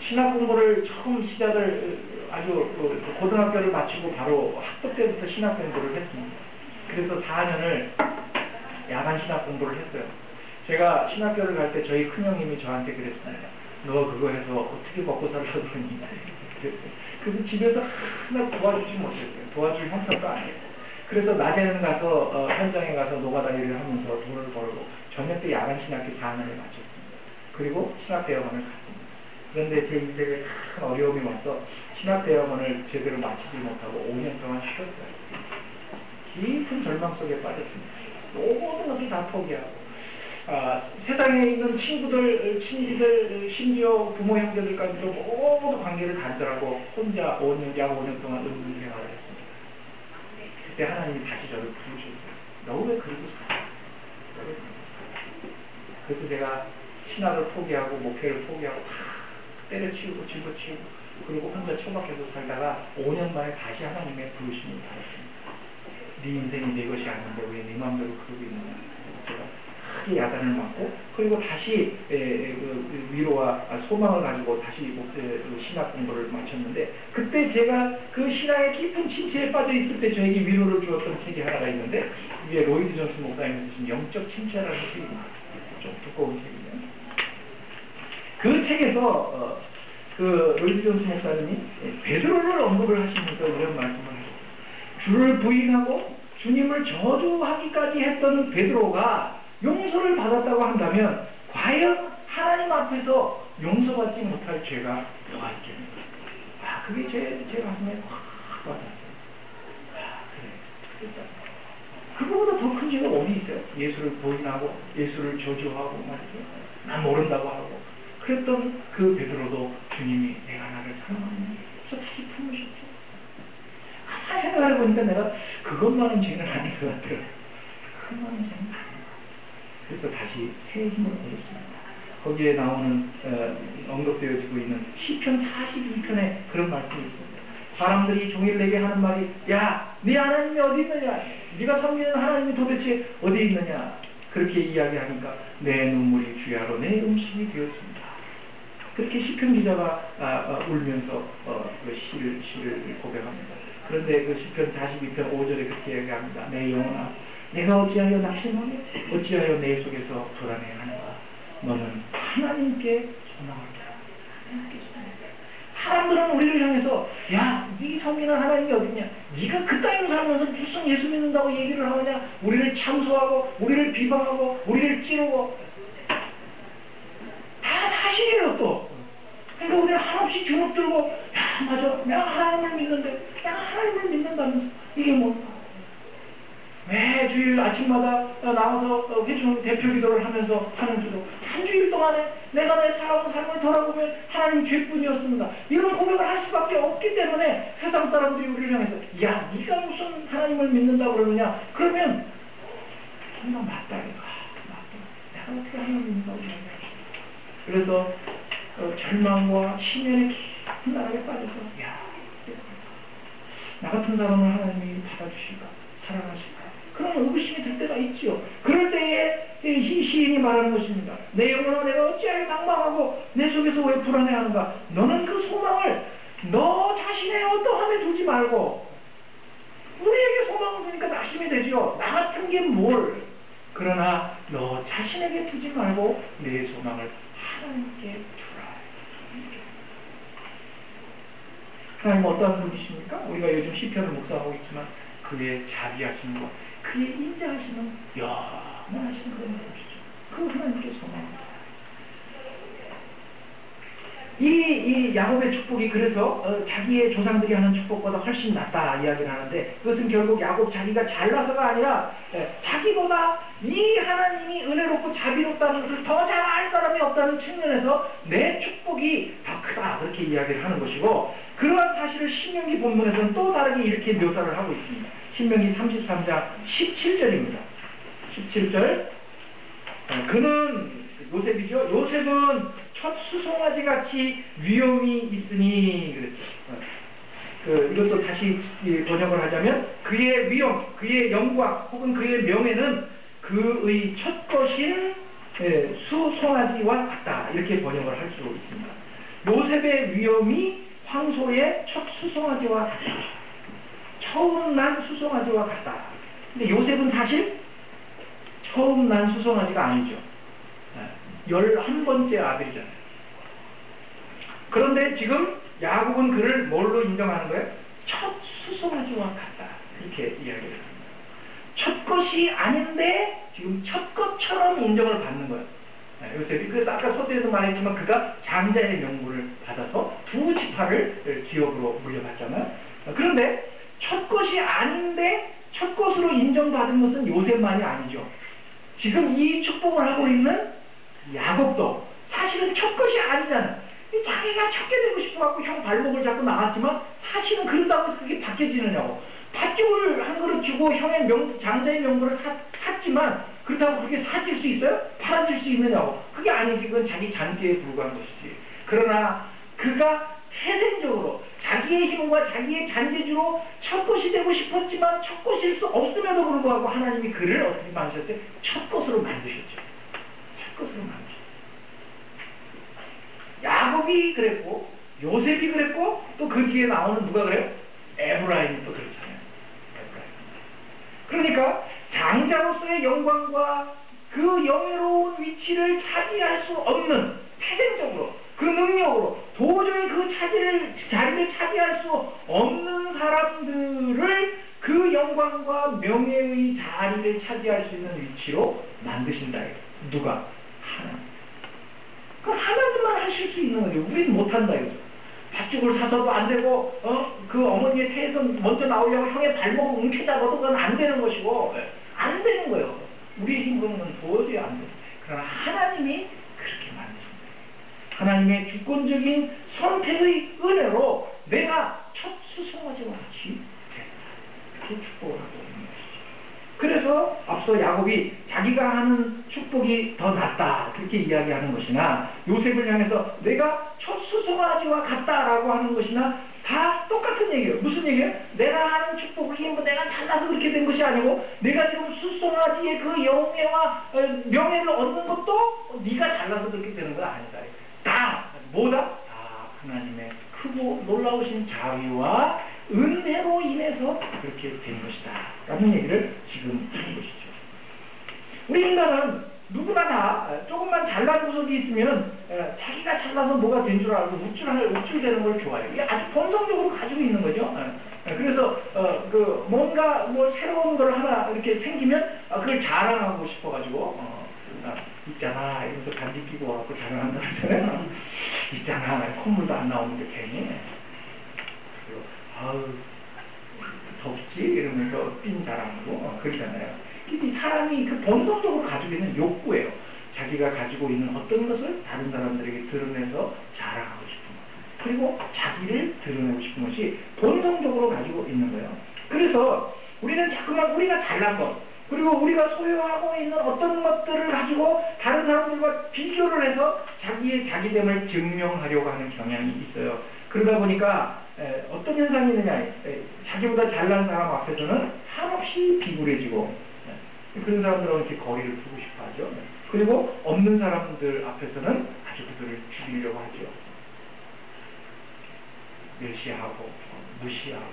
신학 공부를 처음 시작을 아주 고등학교를 마치고 바로 학부 때부터 신학 공부를 했습니다. 그래서 4년을 야간 신학 공부를 했어요. 제가 신학교를 갈 때 저희 큰형님이 저한테 그랬습니다. 너 그거 해서 어떻게 먹고 살려고 그러니? 그래서 집에서 하나 도와주지 못했어요. 도와줄 형편도 아니에요. 그래서 낮에는 가서 현장에 가서 노가다 일을 하면서 돈을 벌고 저녁 때 야간 신학교 4년을 마쳤습니다. 그리고 신학대학원을 갔습니다. 그런데 제 인생에 큰 어려움이 와서 신학대학원을 제대로 마치지 못하고 5년 동안 쉬었어요. 깊은 절망 속에 빠졌습니다. 모든 것을 다 포기하고 세상에 있는 친구들, 친지들, 심지어 부모 형제들까지도 모두 관계를 단절하고 혼자 약 5년 동안 은둔 생활을 했습니다. 그때 하나님이 다시 저를 부르셨어요. 너 왜 그러고 살아? 그래서 제가 신학을 포기하고 목회를 포기하고 때려치우고 집어치우고 그리고 혼자 처박혀서 살다가 5년 만에 다시 하나님의 부르심을 받았습니다. 네 인생이 내 것이 아닌데 왜 네 마음대로 그러고 있느냐. 제가 크게 야단을 맞고 그리고 다시 위로와 소망을 가지고 다시 신학 공부를 마쳤는데 그때 제가 그 신앙의 깊은 침체에 빠져 있을 때 저에게 위로를 주었던 책이 하나가 있는데 위에 로이드 존스 목사님이 쓰신 영적 침체라는 책이 좀 두꺼운 책이에요. 그 책에서 그 로이드 존스 목사님이 베드로를 언급을 하시면서 이런 말씀을 하셨어요. 주를 부인하고 주님을 저주하기까지 했던 베드로가 용서를 받았다고 한다면 과연 하나님 앞에서 용서받지 못할 죄가 뭐가 있겠는가. 그게 제 가슴에 확 와닿았어요. 그래. 그거보다 더 큰 죄가 어디 있어요? 예수를 부인하고 예수를 저주하고 말이죠. 난 모른다고 하고 그랬던 그 베드로도 주님이 내가 나를 사랑하느냐 그래서 다시 품으셨죠. 가만히 생각을 해보니까 내가 그것만은 죄는 아닌 것 같아요. 그것만은 죄는 아닌 그래서 다시 새 힘을 얻었습니다. 거기에 나오는 언급되어지고 있는 시편 42편에 그런 말씀이 있습니다. 사람들이 종일 내게 하는 말이 야, 네 하나님이 어디 있느냐? 네가 섬기는 하나님이 도대체 어디 있느냐? 그렇게 이야기하니까 내 눈물이 주야로 내 음식이 되었습니다. 그렇게 시편 기자가 울면서 그 시를 고백합니다. 그런데 그 시편 42편 5절에 그렇게 얘기합니다. 내 영혼아 내가 어찌하여 낙심하며 어찌하여 내 속에서 불안해하는가. 너는 하나님께 소망하라. 사람들은 우리를 향해서 야, 네 섬기는 하나님이 어딨냐? 네가 그 땅에 살면서 무슨 예수 믿는다고 얘기를 하느냐? 우리를 참소하고 우리를 비방하고 우리를 찌르고 다 사실이에요 또. 그러니까 우리는 한없이 주눅들고 야 맞아 내가 하나님을 믿는데 내가 하나님을 믿는다면서 이게 뭘까? 매주일 아침마다 나와서 회중 대표 기도를 하면서 하는 주도 한 주일 동안에 내가 내 살아온 삶을 돌아보면 하나님 죄뿐이었습니다. 이런 고백을 할 수밖에 없기 때문에 세상 사람들이 우리를 향해서 야 네가 무슨 하나님을 믿는다고 그러느냐 그러면 정말 맞다 이거 맞다 내가 어떻게 하나님을 믿는다고 그러냐. 그래서 절망과 심연의 깊은 나락에 빠져서 야 나 같은 사람을 하나님이 받아주실까 사랑하실까 그런 의구심이 들 때가 있지요. 그럴 때에 이 시인이 말하는 것입니다. 내 영혼아 내가 어찌하여 방황하고 내 속에서 왜 불안해하는가. 너는 그 소망을 너 자신의 어떠함에 두지 말고 우리에게 소망을 두니까 낙심이 되지요. 나 같은 게 뭘. 그러나 너 자신에게 두지 말고 내 소망을 하나님께 두라. 하나님 어떠한 분이십니까? 우리가 요즘 시편을 묵상하고 있지만 그의 자비하심과 그의 인자하심은 영원하신 그런 분이시죠. 그 하나님께 소망합니다. 이 야곱의 축복이 그래서 자기의 조상들이 하는 축복보다 훨씬 낫다 이야기를 하는데 그것은 결국 야곱 자기가 잘나서가 아니라 자기보다 이 하나님이 은혜롭고 자비롭다는 것을 더 잘 알 사람이 없다는 측면에서 내 축복이 더 크다 그렇게 이야기를 하는 것이고 그러한 사실을 신명기 본문에서는 또 다르게 이렇게 묘사를 하고 있습니다. 신명기 33장 17절입니다. 17절 그는 요셉이죠. 요셉은 첫 수송아지 같이 위엄이 있으니 그랬죠. 이것도 다시 번역을 하자면 그의 위엄, 그의 영광 혹은 그의 명예는 그의 첫 것인 수송아지와 같다 이렇게 번역을 할 수 있습니다. 요셉의 위엄이 황소의 첫 수송아지와 같다. 처음 난 수송아지와 같다. 근데 요셉은 사실 처음 난 수송아지가 아니죠. 11번째 아들이잖아요. 그런데 지금 야곱은 그를 뭘로 인정하는 거예요? 첫 수송아지와 같다. 이렇게 이야기를 합니다. 첫 것이 아닌데 지금 첫 것처럼 인정을 받는 거예요. 요셉이 그래서 아까 서두에도 말했지만 그가 장자의 명분을 받아서 두 지파를 기업으로 물려받잖아요. 그런데 첫 것이 아닌데 첫 것으로 인정받은 것은 요셉만이 아니죠. 지금 이 축복을 하고 있는 야곱도 사실은 첫 것이 아니잖아요. 자기가 찾게 되고 싶어갖고 형 발목을 잡고 나갔지만 사실은 그런다고 그게 바뀌어지느냐고. 팥죽을 한 그릇 주고 형의 장자의 명분을 샀지만 그렇다고 그게 사질 수 있어요? 팔아줄 수 있느냐고. 그게 아니지. 그건 자기 잔재에 불과한 것이지. 그러나 그가 태생적으로 자기의 힘과 자기의 잔재주로 첫것이 되고 싶었지만 첫것일 수 없음에도 불구하고 하나님이 그를 어떻게 만드셨어요? 첫것으로 만드셨죠. 첫것으로 만드셨죠. 야곱이 그랬고 요셉이 그랬고 또 그 뒤에 나오는 누가 그래요? 에브라임이 또 그렇잖아요. 그러니까 장자로서의 영광과 그 영예로운 위치를 차지할 수 없는 태생적으로 그 능력으로 도저히 그 자리를 차지할 수 없는 사람들을 그 영광과 명예의 자리를 차지할 수 있는 위치로 만드신다. 누가? 하나님. 그 하나님만 하실 수 있는 거죠. 우리는 못한다 이거죠. 팥죽을 사서도 안 되고 그 어머니의 태에서 먼저 나오려고 형의 발목을 움켜잡아도 그건 안 되는 것이고 안 되는 거예요. 우리의 힘으로는 도저히 안 돼요. 그러나 하나님이 그렇게 만드십니다. 하나님의 주권적인 선택의 은혜로 내가 첫 수송아지와 같이 됐다. 그 축복을 하고 있는 것이죠. 그래서 앞서 야곱이 자기가 하는 축복이 더 낫다 그렇게 이야기하는 것이나 요셉을 향해서 내가 첫 수송아지와 같다라고 하는 것이나 다 똑같은 얘기예요. 무슨 얘기예요? 내가 하는 축복을 뭐 내가 잘나서 그렇게 된 것이 아니고 내가 지금 수송아지의 그 영예와 명예를 얻는 것도 네가 잘나서 그렇게 되는 건 아니다. 다 뭐다? 다 하나님의 크고 놀라우신 자비와 은혜로 인해서 그렇게 된 것이다 라는 얘기를 지금 하는 것이죠. 우리 인간은 누구나 다 조금만 잘난 구석이 있으면 자기가 잘나서 뭐가 된 줄 알고 우쭐대는 걸 좋아해요. 이게 아주 본성적으로 가지고 있는 거죠. 그래서 그 뭔가 뭐 새로운 걸 하나 이렇게 생기면 그걸 자랑하고 싶어가지고 있잖아 이러면서 반지 끼고 와서 자랑한다고 그러잖아요. 있잖아 콧물도 안 나오는데 괜히 그리고 아우 덥지 이러면서 삔 자랑하고 그러잖아요. 이 사람이 그 본성적으로 가지고 있는 욕구예요. 자기가 가지고 있는 어떤 것을 다른 사람들에게 드러내서 자랑하고 싶은 것 그리고 자기를 드러내고 싶은 것이 본성적으로 가지고 있는 거예요. 그래서 우리는 자꾸만 우리가 잘난 것 그리고 우리가 소유하고 있는 어떤 것들을 가지고 다른 사람들과 비교를 해서 자기의 자기됨을 증명하려고 하는 경향이 있어요. 그러다 보니까 어떤 현상이 있느냐 자기보다 잘난 사람 앞에서는 한없이 비굴해지고 그런 사람들은 이렇게 거리를 두고 싶어 하죠. 그리고 없는 사람들 앞에서는 아주 그들을 죽이려고 하죠. 멸시하고 무시하고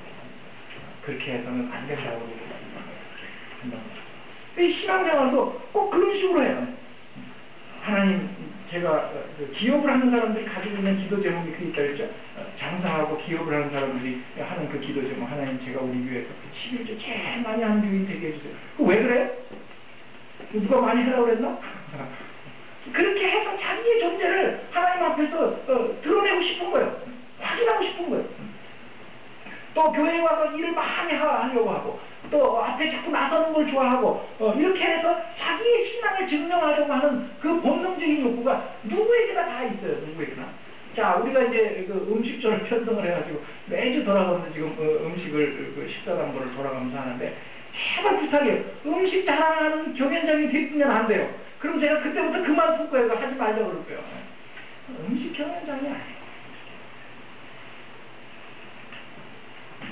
그렇게 해서는 안 된다고 한다고. 신앙생활도 꼭 그런 식으로 해요. 하나님 제가 기업을 하는 사람들이 가지고 있는 기도 제목이 그게 있다 그랬죠. 장사하고 기업을 하는 사람들이 하는 그 기도 제목 하나님 제가 우리 교회에서 11조 제일 많이 하는 교인 되게 해주세요. 왜 그래? 누가 많이 하라고 그랬나? 그렇게 해서 자기의 존재를 하나님 앞에서 드러내고 싶은 거예요. 확인하고 싶은 거예요. 또 교회에 와서 일을 많이 하려고 하고 또 앞에 자꾸 나서는 걸 좋아하고 이렇게 해서 자기의 신앙을 증명하려고 하는 그 본능적인 욕구가 누구에게나 다 있어요. 누구에게나. 자, 우리가 이제 그 음식점을 편성을 해가지고 매주 돌아가면서 지금 음식을 식사당부를 돌아가면서 하는데 제발 부탁해요. 음식 자랑하는 경연장이 됐으면 안 돼요. 그럼 제가 그때부터 그만둘 거예요. 하지 말자고 그럴 거예요. 음식 경연장이 아니에요.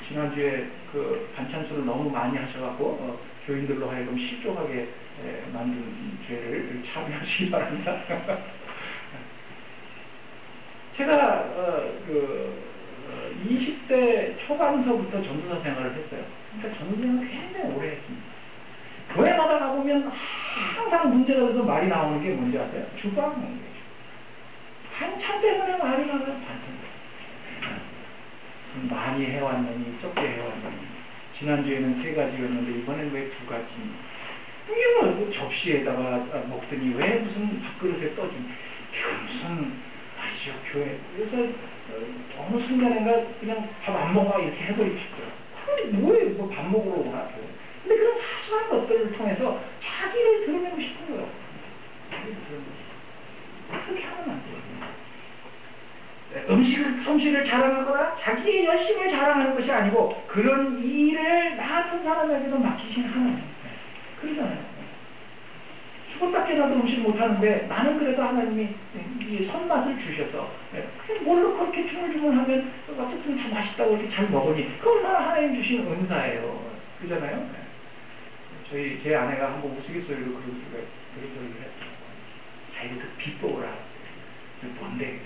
지난주에 그 반찬수를 너무 많이 하셔갖고 교인들로 하여금 실족하게 만든 죄를 참여하시기 바랍니다. 제가 20대 초반서부터 전도사 생활을 했어요. 그러니까 전도사는 굉장히 오래 했습니다. 교회마다 가보면 항상 문제가 돼서 말이 나오는 게 뭔지 아세요? 주방 문제죠. 반찬 때문에 말이 나와요. 반찬. 많이 해왔느니 적게 해왔느니 지난주에는 3가지였는데 이번엔 왜 2가지 이게 뭐 접시에다가 먹더니 왜 무슨 밥그릇에 떠주니 이거 무슨 아시죠 교회 그래서 어느 순간인가 그냥 밥 안 먹어 이렇게 해버리고 싶더라고요. 그럼 뭐예요? 뭐 밥 먹으러 오나 교회. 근데 그런 사소한 것들을 통해서 자기를 드러내고 싶은 거예요. 자기를 드러내고 싶은 거예요. 그렇게 하면 안 돼요. 솜씨를 자랑하거나 자기의 열심을 자랑하는 것이 아니고 그런 일을 나 같은 사람에게도 맡기신 하나님. 그러잖아요. 죽었다 깨나도 음식 못하는데 나는 그래도 하나님이 이 손맛을 주셔서 뭘로 그렇게 주물주물하면 어쨌든 다 맛있다고 이렇게 잘 먹으니 그 얼마나 하나님 주신 은사예요. 그잖아요. 네. 제 아내가 한번 우스갯소리로 그런 소리를 했어요. 자기가 그 비법을 알았어요. 그 뭔데?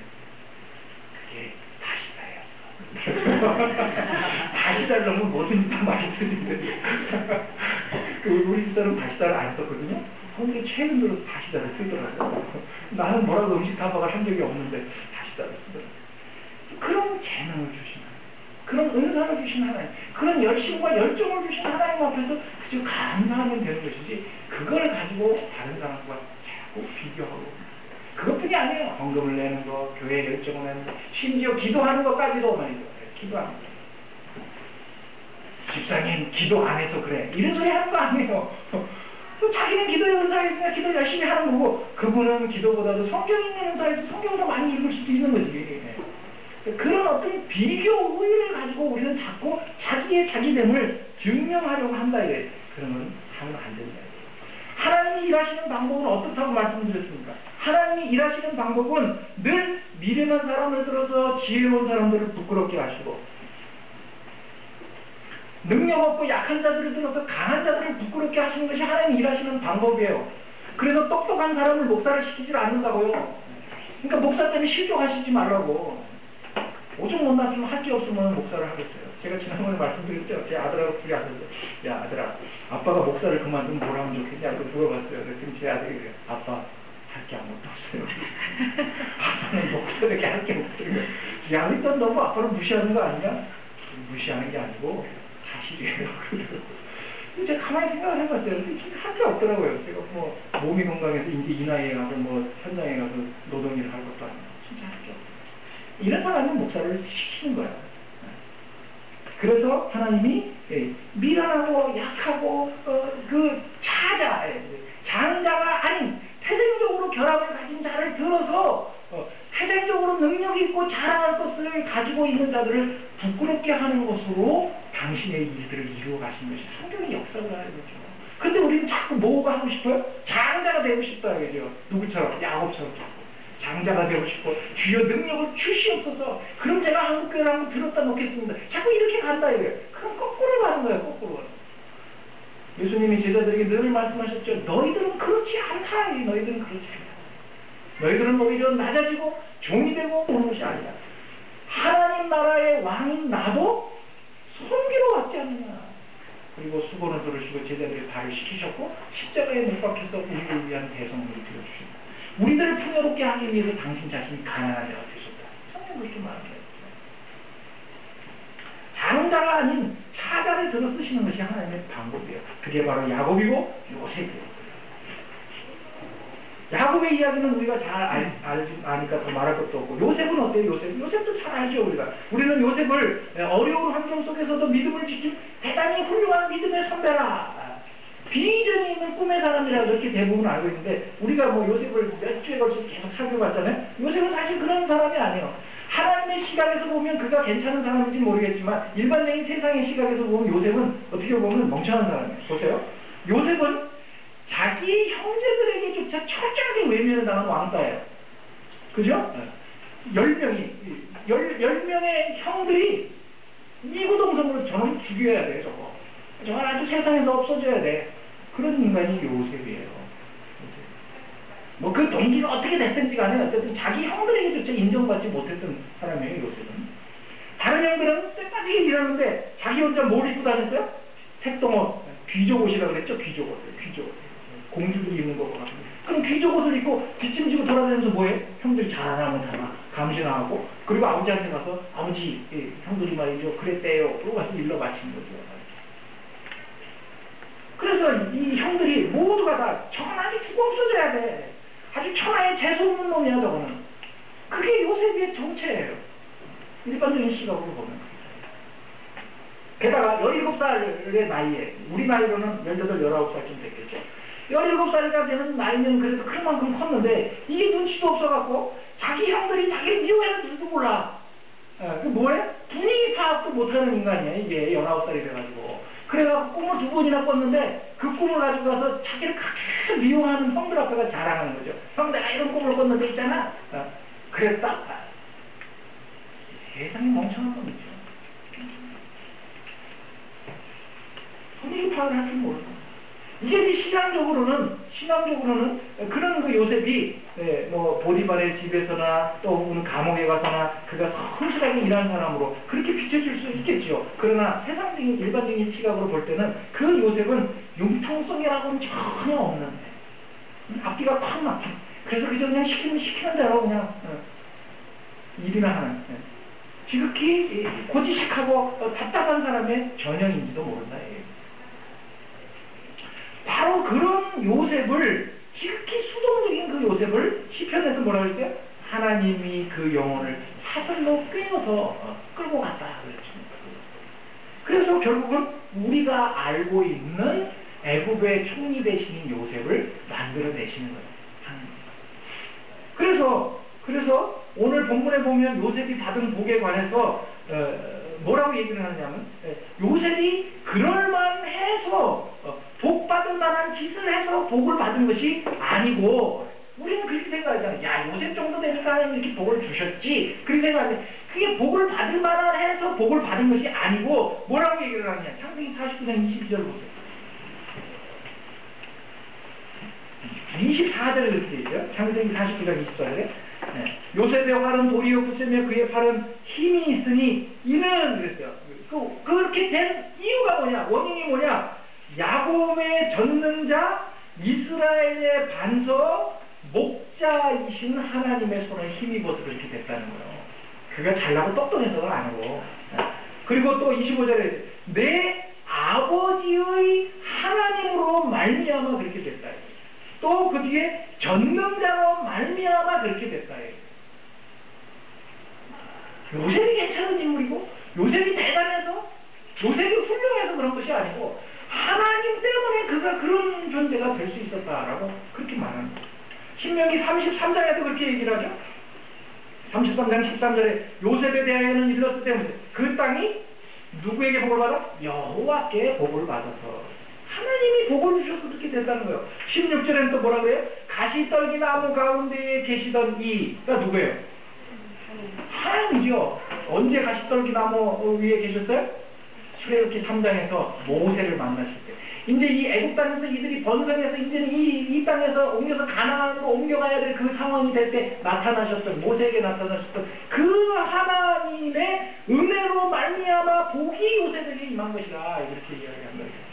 그게 다시다예요. 다시다를 넣으면 뭐든지 다 맛있어지는데. 우리 집사람 다시다를 안 썼거든요. 근데 최근 들어서 다시다를 쓰더라고요. 나는 뭐라고 음식 타박을 한 적이 없는데 다시다를 쓰더라고요. 그런 재능을 주신 하나님, 그런 은사를 주신 하나님, 그런 열심과 열정을 주신 하나님 앞에서 그저 감사하면 되는 것이지 그걸 가지고 다른 사람과 자꾸 비교하고 그것뿐이 아니에요. 헌금을 내는 거, 교회 열정을 내는 거, 심지어 기도하는 것까지도 말이죠. 기도하는 거. 집사님 기도 안 해서 그래. 이런 소리 하는 거 아니에요. 또 자기는 기도의 은사가 있으니까 기도 열심히 하는 거고 그분은 기도보다도 성경 있는 은사에서 성경을 더 많이 읽을 수도 있는 거지. 그런 어떤 비교 의의를 가지고 우리는 자꾸 자기의 자기됨을 증명하려고 한다 이래. 그러면 하면 안 된다. 하나님이 일하시는 방법은 어떻다고 말씀드렸습니까? 하나님이 일하시는 방법은 늘 미련한 사람을 들어서 지혜로운 사람들을 부끄럽게 하시고 능력 없고 약한 자들을 들어서 강한 자들을 부끄럽게 하시는 것이 하나님이 일하시는 방법이에요. 그래서 똑똑한 사람을 목사를 시키지 않는다고요. 그러니까 목사 때문에 실족하시지 말라고. 오죽 못났으면 할 게 없으면 목사를 하겠어요. 제가 지난번에 말씀드렸죠. 제 아들하고 둘이 앉아서 야 아들아 아빠가 목사를 그만두면 뭘 하면 좋겠냐고 물어봤어요. 그랬더니 제 아들이 그래요. 아빠 할 게 아무것도 없어요. 아빠는 목사밖에 할 게 없어요. 야 일단 너무 아빠를 무시하는 거 아니냐? 무시하는 게 아니고 사실이에요. 제가 가만히 생각을 해봤어요. 할 게 없더라고요. 제가 뭐 몸이 건강해서 이제 이 나이에 가서 뭐 현장에 가서 노동일을 할 것도 아니고 진짜 할 게 없어요. 이런 사람은 목사를 시키는 거야. 그래서 하나님이 미련하고 약하고 그 장자가 아닌 태생적으로 결함을 가진 자를 들어서 태생적으로 능력이 있고 자랑할 것을 가지고 있는 자들을 부끄럽게 하는 것으로 당신의 일들을 이루어 가신 것이 성경의 역사를 하는 거죠. 근데 우리는 자꾸 뭐가 하고 싶어요? 장자가 되고 싶다 이거죠. 누구처럼? 야곱처럼 자꾸. 장자가 되고 싶고 주여 능력을 주시옵소서. 그럼 제가 한국교회를 한번 들었다 놓겠습니다. 자꾸 이렇게 간다 이거예요. 그럼 거꾸로 가는 거예요. 거꾸로. 예수님이 제자들에게 늘 말씀하셨죠. 너희들은 그렇지 않다. 너희들은 그렇지 않다. 너희들은 오히려 낮아지고 종이 되고 오는 것이 아니다. 하나님 나라의 왕인 나도 섬기러 왔지 않느냐. 그리고 수고는 들으시고 제자들의 발을 시키셨고 십자가에 못 박혀서 우리를 위한 대성물을 드려주신다. 우리들을 풍요롭게 하기 위해서 당신 자신이 가난한 자가 되셨다. 성경 그렇게 말합니다. 장자가 아닌 사자를 들어 쓰시는 것이 하나님의 방법이에요. 그게 바로 야곱이고 요셉이에요. 야곱의 이야기는 우리가 잘 아니까 더 말할 것도 없고 요셉은 어때요? 요셉도 잘 알죠 우리가. 우리는 요셉을 어려운 환경 속에서도 믿음을 지킨 대단히 훌륭한 믿음의 선배라. 비전이 있는 꿈의 사람이라 그렇게 대부분 알고 있는데 우리가 뭐 요셉을 몇 주에 걸쳐 계속 살펴봤잖아요. 요셉은 사실 그런 사람이 아니에요. 하나님의 시각에서 보면 그가 괜찮은 사람인지 모르겠지만 일반적인 세상의 시각에서 보면 요셉은 어떻게 보면 멍청한 사람이에요. 보세요. 요셉은 자기 형제들에게조차 철저하게 외면을 당한 왕따예요. 그죠? 10명의 형들이 이구동성으로 저는 죽여야 돼, 저거. 저건 아주 세상에서 없어져야 돼. 그런 인간이 요셉이에요. 뭐 그 동기가 어떻게 됐든지 간에 어쨌든 자기 형들에게조차 인정받지 못했던 사람이에요, 요셉은. 다른 형들은 때까지 일하는데 자기 혼자 뭘 입고 다녔어요? 색동옷, 귀족 옷이라고 그랬죠? 귀족 옷. 공주들이 입는 거 같은데. 그럼 귀족 옷을 입고 뒷짐지고 돌아다니면서 뭐해? 형들이 잘하면 다 감시나하고 그리고 아버지한테 가서 아버지, 형들이 말이죠. 그랬대요. 그러고 가서 일러 바치는 거죠. 그래서 이 형들이 모두가 다 저건 아주 죽어 없어져야 돼. 아주 천하의 재수없는 놈이야 저거는. 그게 요셉의 정체예요. 일반적인 시각으로 보면. 게다가 17살의 나이에 우리 나이로는 18, 19살쯤 됐겠죠. 17살이가 되는 나이는 그래도 큰 만큼 컸는데 이게 눈치도 없어갖고 자기 형들이 자기를 미워해서 줄도 몰라. 그 뭐해? 분위기 파악도 못하는 인간이야 이게 19살이 돼가지고. 그래갖고 꿈을 2번이나 꿨는데 그 꿈을 가지고 가서 자기를 크게 미워하는 형들 앞에가 자랑하는 거죠. 형 내가 이런 꿈을 꿨는데 있잖아. 그랬다. 세상에 멍청한 건 있죠. 분위기 파악을 할 줄 모르는 거예요. 이제 신앙적으로는 그런 그 요셉이 뭐 보디발의 집에서나 또 혹은 감옥에 가서나 그가 성실하게 일하는 사람으로 그렇게 비춰질 수 있겠죠. 그러나 세상적인 일반적인 시각으로 볼 때는 그 요셉은 융통성이라고는 전혀 없는 앞뒤가 팍 막힌. 그래서 그냥 시키는 대로 그냥 일이나 하는 지극히 고지식하고 답답한 사람의 전형인지도 모른다. 바로 그런 요셉을 지극히 수동적인 그 요셉을 시편에서 뭐라고 했어요? 하나님이 그 영혼을 사슬로 꿰어서 끌고 갔다 그랬죠. 그래서 결국은 우리가 알고 있는 애굽의 총리 대신인 요셉을 만들어내시는 거예요. 그래서 오늘 본문에 보면 요셉이 받은 복에 관해서 뭐라고 얘기를 하느냐면 요셉이 그럴만해서 복 받을 만한 짓을 해서 복을 받은 것이 아니고 우리는 그렇게 생각하잖아요. 야, 요셉 정도 되니까 하나님 이렇게 복을 주셨지. 그렇게 생각하는데 그게 복을 받을 만한 해서 복을 받은 것이 아니고 뭐라고 얘기를 하느냐. 창세기 49장 22절 보세요. 24절에 그렇게 얘기해요. 창세기 49장 24절에 요셉의 활은 도리어 굳세며 그의 팔은 힘이 있으니 이는 그랬어요. 그렇게 된 이유가 뭐냐? 원인이 뭐냐? 야곱의 전능자 이스라엘의 반석 목자이신 하나님의 손에 힘입어서 그렇게 됐다는 거예요. 그가 잘나고 똑똑해서가 아니고. 그리고 또 25절에 내 아버지의 하나님으로 말미암아 그렇게 됐다. 또 그 뒤에 전능자로 말미암아 그렇게 됐다. 요셉이 괜찮은 인물이고 요셉이 대단해서 요셉이 훌륭해서 그런 것이 아니고 하나님 때문에 그가 그런 존재가 될 수 있었다라고 그렇게 말하는 거예요. 신명기 33장에도 그렇게 얘기를 하죠. 33장 13절에 요셉에 대하여는 일렀을 때문에 그 땅이 누구에게 복을 받아? 여호와께 복을 받아서 하나님이 복을 주셔서 그렇게 됐다는 거예요. 16절에는 또 뭐라 그래요? 가시떨기 나무 가운데에 계시던 이가 누구예요? 하나님이죠. 언제 가시떨기 나무 위에 계셨어요? 출애굽기 3장에서 모세를 만나실 때. 이제 이 애굽 땅에서 이들이 번성해서 이제는 이 땅에서 옮겨서 가나안으로 옮겨가야 될 그 상황이 될 때 나타나셨던 모세에게 나타나셨던 그 하나님의 은혜로 말미암아 복이 요셉에게 임한 것이라 이렇게 이야기한 거예요.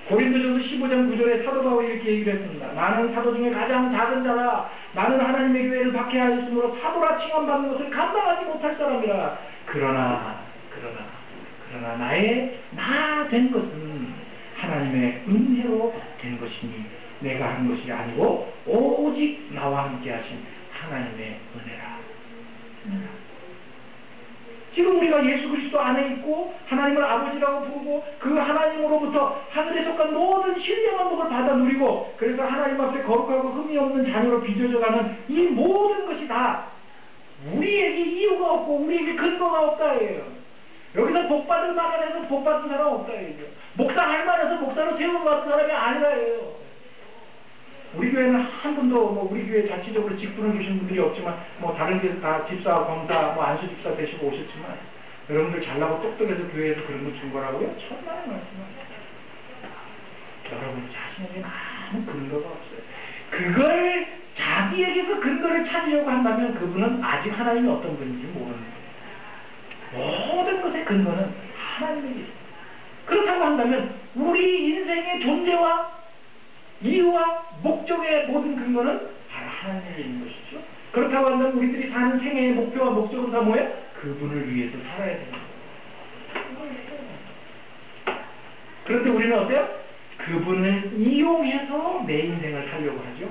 고린도전서 15장 9절에 사도 바울이 이렇게 얘기를 했습니다. 나는 사도 중에 가장 작은 자라. 나는 하나님의 교회를 박해하였으므로 사도라 칭함받는 것을 감당하지 못할 사람이라. 그러나 나의 나 된 것은 하나님의 은혜로 된 것이니 내가 한 것이 아니고 오직 나와 함께 하신 하나님의 은혜라. 지금 우리가 예수 그리스도 안에 있고 하나님을 아버지라고 부르고 그 하나님으로부터 하늘에 속한 모든 신령한 복을 받아 누리고 그래서 하나님 앞에 거룩하고 흠이 없는 자녀로 빚어져가는 이 모든 것이 다 우리에게 이유가 없고 우리에게 근거가 없다예요. 여기서 복받을 만해서 복받은 사람 없다예요. 목사할 만해서 목사로 세움받은 사람이 아니라예요. 우리 교회는 한 분도 뭐 우리 교회 자체적으로 직분을 주신 분들이 없지만 뭐 다른 데서 다 집사, 검사, 뭐 안수 집사 되시고 오셨지만 여러분들 잘나고 똑똑해서 교회에서 그런 거 준 거라고요? 천만의 말씀입니다. 여러분 자신에게는 아무 근거가 없어요. 그걸 자기에게서 근거를 찾으려고 한다면 그분은 아직 하나님이 어떤 분인지 모르는 거예요. 모든 것의 근거는 하나님입니다. 그렇다고 한다면 우리 인생의 존재와 이유와 목적의 모든 근거는 바로 하나님에 있는 것이죠. 그렇다고 한다면 우리들이 사는 생애의 목표와 목적은 다 뭐예요? 그분을 위해서 살아야 되는 거예요. 그런데 우리는 어때요? 그분을 이용해서 내 인생을 살려고 하죠.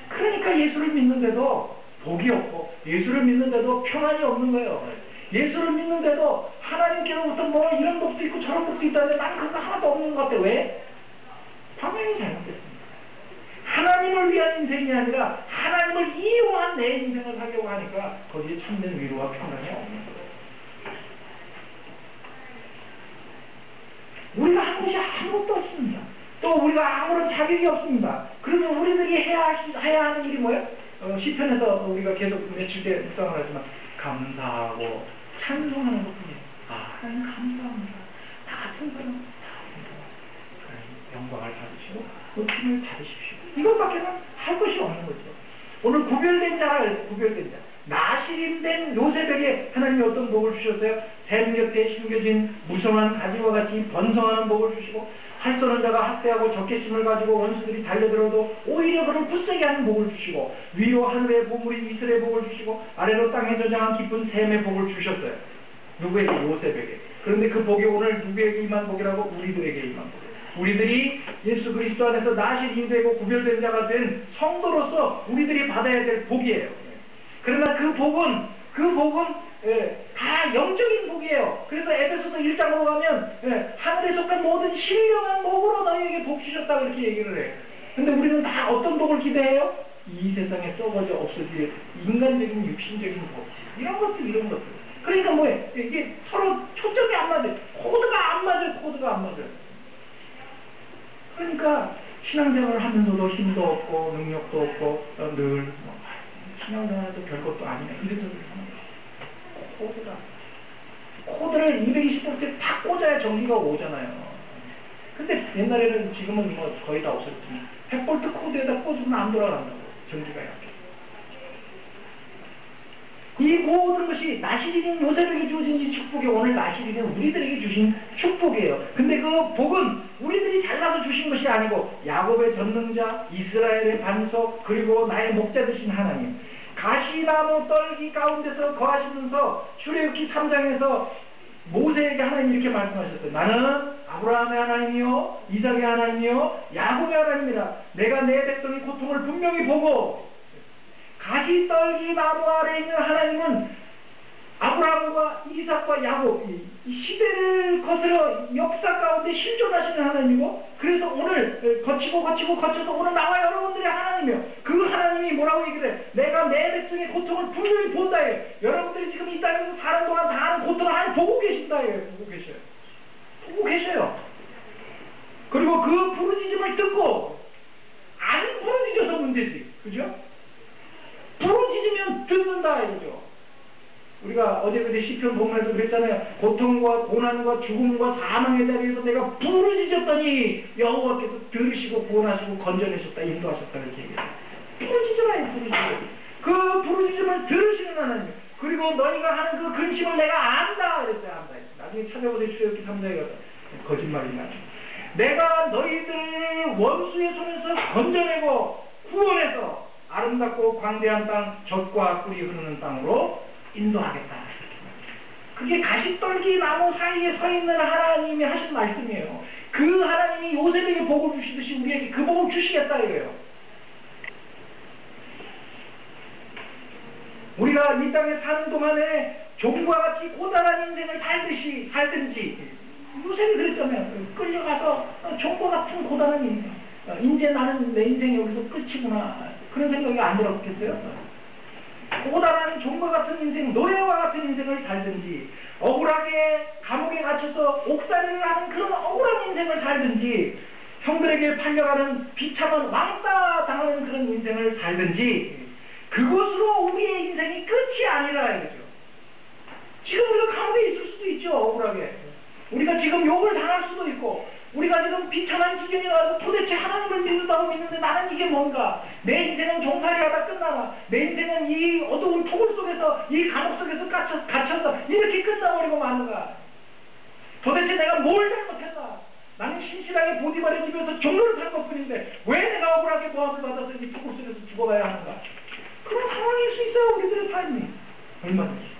그러니까 예수를 믿는데도 복이 없고 예수를 믿는데도 평안이 없는 거예요. 예수를 믿는데도 하나님께로부터 뭐 이런 복도 있고 저런 복도 있다는데 나는 그거 하나도 없는 것 같아. 왜? 방향이 잘못됐습니다. 하나님을 위한 인생이 아니라 하나님을 이용한 내 인생을 살려고 하니까 거기에 참된 위로와 평안이 없는 거예요. 우리가 한 것이 아무것도 없습니다. 또 우리가 아무런 자격이 없습니다. 그러면 우리들이 해야 하는 일이 뭐예요? 시편에서 우리가 계속 며칠째 묵상을 하지만 감사하고 찬송하는 것뿐이에요. 하나님 감사합니다. 나 같은 사람 영광을 받으시고 높임을 받으십시오. 이것밖에는 할 것이 없는 거죠. 오늘 구별된 자를 구별된 자, 나시림된 요셉에게 하나님이 어떤 복을 주셨어요? 샘 곁에 심겨진 무성한 가지와 같이 번성하는 복을 주시고, 할 쏘는 자가 학대하고 적개심을 가지고 원수들이 달려들어도 오히려 그를 굳세게 하는 복을 주시고, 위로 하늘의 보물인 이슬의 복을 주시고, 아래로 땅에 저장한 깊은 샘의 복을 주셨어요. 누구에게? 요셉에게. 그런데 그 복이 오늘 누구에게 임한 복이라고? 우리들에게 임한 복. 우리들이 예수 그리스도 안에서 나시림이 되고 구별된 자가 된 성도로서 우리들이 받아야 될 복이에요. 그러나 그 복은 다 영적인 복이에요. 그래서 에베소서 1장으로 가면 하늘에 속한 모든 신령한 복으로 너희에게 복 주셨다 그렇게 얘기를 해요. 근데 우리는 다 어떤 복을 기대해요? 이 세상에 썩어져 없어질 인간적인 육신적인 복, 이런 것들. 그러니까 뭐예요? 이게 서로 초점이 안 맞아요. 코드가 안 맞아요. 그러니까 신앙생활을 하면서도 힘도 없고 능력도 없고 늘 신앙생활도 별것도 아니네 이런 소리를 하는 거예요. 코드를 220V 다 꽂아야 전기가 오잖아요. 근데 옛날에는, 지금은 뭐 거의 다 없었지만 100V 코드에다 꽂으면 안 돌아간다고, 전기가 약해. 이 모든 것이 나시린인 요셉에게 주어진 이 축복이 오늘 나시린인 우리들에게 주신 축복이에요. 근데 그 복은 우리들이 잘나서 주신 것이 아니고 야곱의 전능자, 이스라엘의 반석, 그리고 나의 목자 되신 하나님, 가시나무 떨기 가운데서 거하시면서 출애굽기 3장에서 모세에게 하나님 이렇게 말씀하셨어요. 나는 아브라함의 하나님이요 이삭의 하나님이요 야곱의 하나님이다. 내가 내 백성의 고통을 분명히 보고, 가시 떨기 나무 아래에 있는 하나님은 아브라함과 이삭과 야곱, 이 시대를 거슬러 역사 가운데 실존하시는 하나님이고, 그래서 오늘 거쳐서 오늘 나와 여러분들의 하나님이요. 그 하나님이 뭐라고 얘기를 해? 내가 내 백성의 고통을 분명히 본다 해요. 여러분들이 지금 이 땅에서 사는 동안 다 하는 고통을 하나님 보고 계신다 해요. 보고 계셔요. 그리고 그 부르짖음을 듣고 안 부르짖어서 문제지, 그죠? 부르짖으면 듣는다 이거죠. 우리가 어제 그제 시편 본문에서 그랬잖아요. 고통과 고난과 죽음과 사망의 자리에서 내가 부르짖었더니 여호와께서 들으시고 구원하시고 건져내셨다, 인도하셨다 이렇게 얘기해요. 부르짖으라, 부르짖어. 그 부르짖음을 들으시는 하나님. 그리고 너희가 하는 그 근심을 내가 안다 그랬어요. 안다. 나중에 찾아보세요. 출애굽기 3장에 가서 거짓말이나. 내가 너희들 원수의 손에서 건져내고 구원해서 아름답고 광대한 땅, 젖과 꿀이 흐르는 땅으로 인도하겠다. 그게 가시떨기 나무 사이에 서 있는 하나님이 하신 말씀이에요. 그 하나님이 요셉에게 복을 주시듯이 우리에게 그 복을 주시겠다 이거예요. 우리가 이 땅에 사는 동안에 종과 같이 고단한 인생을 살든지, 요셉이 그랬잖아요. 끌려가서 종과 같은 고단한 인생. 이제 나는 내 인생이 여기서 끝이구나. 그런 생각이 안 들었겠어요? 고단한 종과 같은 인생, 노예와 같은 인생을 살든지, 억울하게 감옥에 갇혀서 옥살이를 하는 그런 억울한 인생을 살든지, 형들에게 팔려가는 비참한 왕따 당하는 그런 인생을 살든지, 그것으로 우리의 인생이 끝이 아니라 이거죠. 지금 우리가 감옥에 있을 수도 있죠, 억울하게. 우리가 지금 욕을 당할 수도 있고, 우리가 지금 비참한 지경에 와서 도대체 하나님을 믿는다고 믿는데 나는 이게 뭔가? 내 인생은 종살이하다 끝나나? 내 인생은 이 어두운 토굴 속에서, 이 감옥 속에서 갇혀서 이렇게 끝나버리고 마는가? 도대체 내가 뭘 잘못했나? 나는 신실하게 보디발의 집에서 종로를 살 것뿐인데 왜 내가 억울하게 모함을 받아서 이 토굴 속에서 죽어가야 하는가? 그런 상황일 수 있어요, 우리들의 삶이. 얼마든지.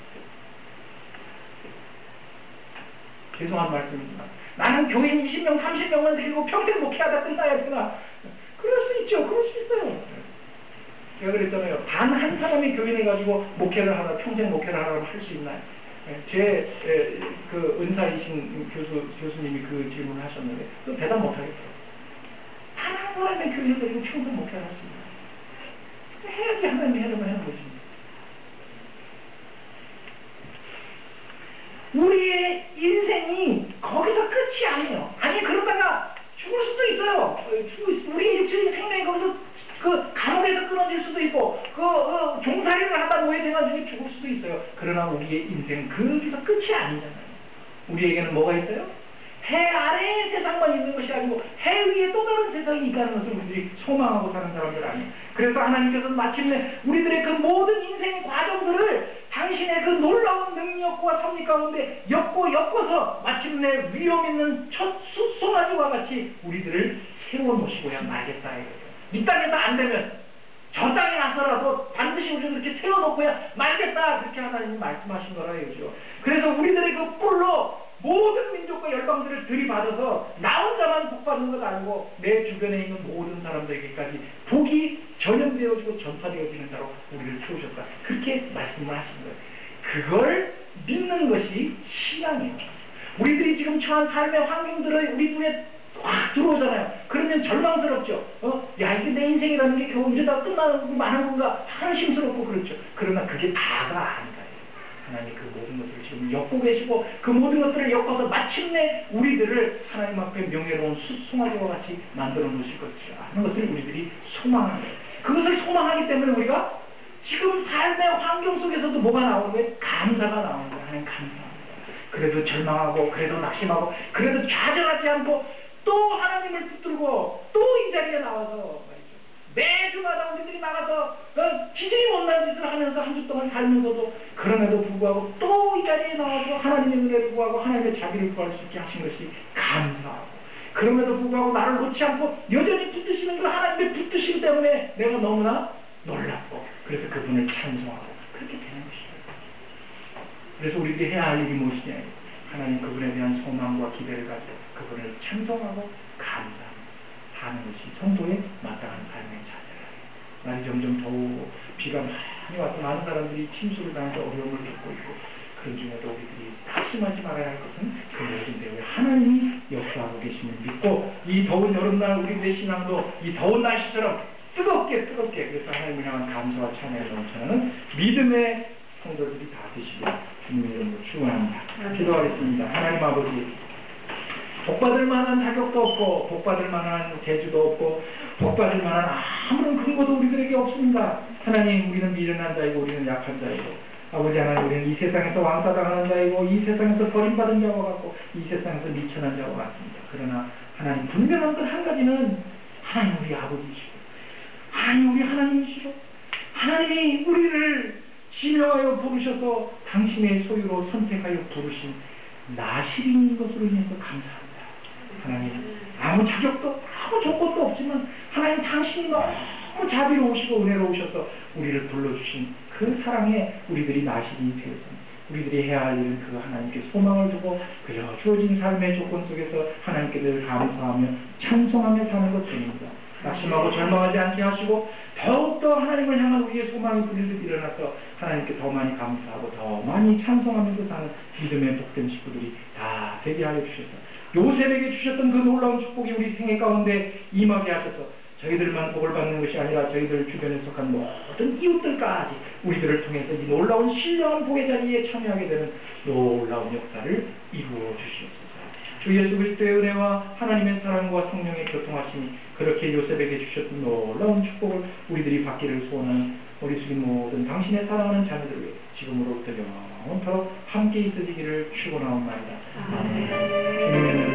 죄송한 말씀입니다. 나는 교인 20명, 30명만 데리고 평생 목회하다 끝나야 되나? 그럴 수 있죠. 그럴 수 있어요. 제가 그랬잖아요. 단 한 사람이 교인을 가지고 목회를 하라, 평생 목회를 하라고 할 수 있나요? 그 은사이신 교수님이 그 질문을 하셨는데, 그 대답 못 하겠어요. 단 한 사람의 교인을 데리고 평생 목회를 할 수 있나요? 해야지, 하나님이 하려면 하는 거지. 우리의 인생이 거기서 끝이 아니에요. 아니, 그러다가 죽을 수도 있어요. 우리의 육체적인 생명이 거기서 그 감옥에서 끊어질 수도 있고 종살이를 하다 노예돼가지고 죽을 수도 있어요. 그러나 우리의 인생 거기서 끝이 아니잖아요. 우리에게는 뭐가 있어요? 해 아래의 세상만 있는 것이 아니고 해 위에 또 다른 세상이 있다는 것을 우리들이 소망하고 사는 사람들 아니에요. 그래서 하나님께서는 마침내 우리들의 그 모든 인생 과정들을 당신의 그 놀라운 능력과 섭리 가운데 엮어서 마침내 위험 있는 첫 숫송아지와 같이 우리들을 세워놓으시고야 말겠다 이거죠. 이 땅에서 안 되면 저 땅에 가서라도 반드시 우리를 그렇게 세워놓고야 말겠다, 그렇게 하나님이 말씀하신 거라 이거죠. 그래서 우리들의 그 뿔로 모든 민족과 열방들을 들이받아서 나 혼자만 복받는 것 아니고 내 주변에 있는 모든 사람들에게까지 복이 전염되어지고 전파되어지는 자로 우리를 세우셨다, 그렇게 말씀을 하신 거예요. 그걸 믿는 것이 신앙이에요. 우리들이 지금 처한 삶의 환경들을 우리 눈에 확 들어오잖아요. 그러면 절망스럽죠. 야, 이게 내 인생이라는 게 겨우 이러다 끝나는 많은 건가 한심스럽고 그렇죠. 그러나 그게 다가 아니다. 하나님 그 모든 것을 지금 엮고 계시고 그 모든 것들을 엮어서 마침내 우리들을 하나님 앞에 명예로운 숫송아지와 같이 만들어 놓으실 것이라 하는 것을 우리들이 소망하는 거예요. 그것을 소망하기 때문에 우리가 지금 삶의 환경 속에서도 뭐가 나오는 거예요? 감사가 나오는 거예요. 하나님 감사합니다. 그래도 절망하고 그래도 낙심하고 그래도 좌절하지 않고 또 하나님을 붙들고 또 이 자리에 나와서 매주마다 우리들이 나가서 기준이 못난 짓을 하면서 한 주 동안 살면서도 그럼에도 불구하고 또 이 자리에 나와서 하나님의 은혜를 구하고 하나님의 자비를 구할 수 있게 하신 것이 감사하고, 그럼에도 불구하고 나를 놓지 않고 여전히 붙드시는 그 하나님의 붙드심 때문에 내가 너무나 놀랍고 그래서 그분을 찬송하고 그렇게 되는 것이에요. 그래서 우리들이 해야 할 일이 무엇이냐, 하나님 그분에 대한 소망과 기대를 가지고 그분을 찬송하고 감사하고 하는 것이 성도의 마땅한 삶의 자세라. 날이 점점 더우고 비가 많이 와서 많은 사람들이 침수를 당해서 어려움을 겪고 있고, 그런 중에도 우리들이 다짐하지 말아야 할 것은 그 모든 대우에 하나님이 역사하고 계심을 믿고, 이 더운 여름날 우리들의 신앙도 이 더운 날씨처럼 뜨겁게 그래서 하나님을 향한 감사와 찬양을 넘쳐나는 믿음의 성도들이 다 되시길 주님의 이름으로 축원합니다. 기도하겠습니다. 하나님 아버지, 복받을 만한 자격도 없고 복받을 만한 재주도 없고 복받을 만한 아무런 근거도 우리들에게 없습니다. 하나님, 우리는 미련한 자이고 우리는 약한 자이고, 아버지 하나님, 우리는 이 세상에서 왕따당하는 자이고 이 세상에서 버림받은 자와 같고 이 세상에서 미천한 자와 같습니다. 그러나 하나님, 분명한 것 한 가지는 하나님 우리 아버지시고 하나님 우리 하나님이시고 하나님이 우리를 지명하여 부르셔서 당신의 소유로 선택하여 부르신 나실인 것으로 인해서 감사합니다. 하나님, 아무 자격도 아무 조건도 없지만 하나님 당신이 너무 자비로우시고 은혜로우셔서 우리를 불러주신 그 사랑에 우리들이 나실이 되었습니다. 우리들이 해야 할 일은 그 하나님께 소망을 두고 그저 주어진 삶의 조건 속에서 하나님께 늘 감사하며 찬송하며 사는 것뿐입니다. 낙심하고 절망하지 않게 하시고 더욱더 하나님을 향한 우리의 소망이 부르듯 일어나서 하나님께 더 많이 감사하고 더 많이 찬송하면서 사는 믿음의 복된 식구들이 다 되게 하여 주셔서 요셉에게 주셨던 그 놀라운 축복이 우리 생애 가운데 임하게 하셔서 저희들만 복을 받는 것이 아니라 저희들 주변에 속한 모든 이웃들까지 우리들을 통해서 이 놀라운 신령한 복의 자리에 참여하게 되는 놀라운 역사를 이루어 주시옵소서. 주 예수 그리스도의 은혜와 하나님의 사랑과 성령의 교통하심이 그렇게 요셉에게 주셨던 놀라운 축복을 우리들이 받기를 소원하는 우리 숙인 모든 당신의 사랑하는 자녀들 위해 지금으로부터 영원토록 함께 있어지기를 축원하옵나이다. 아멘.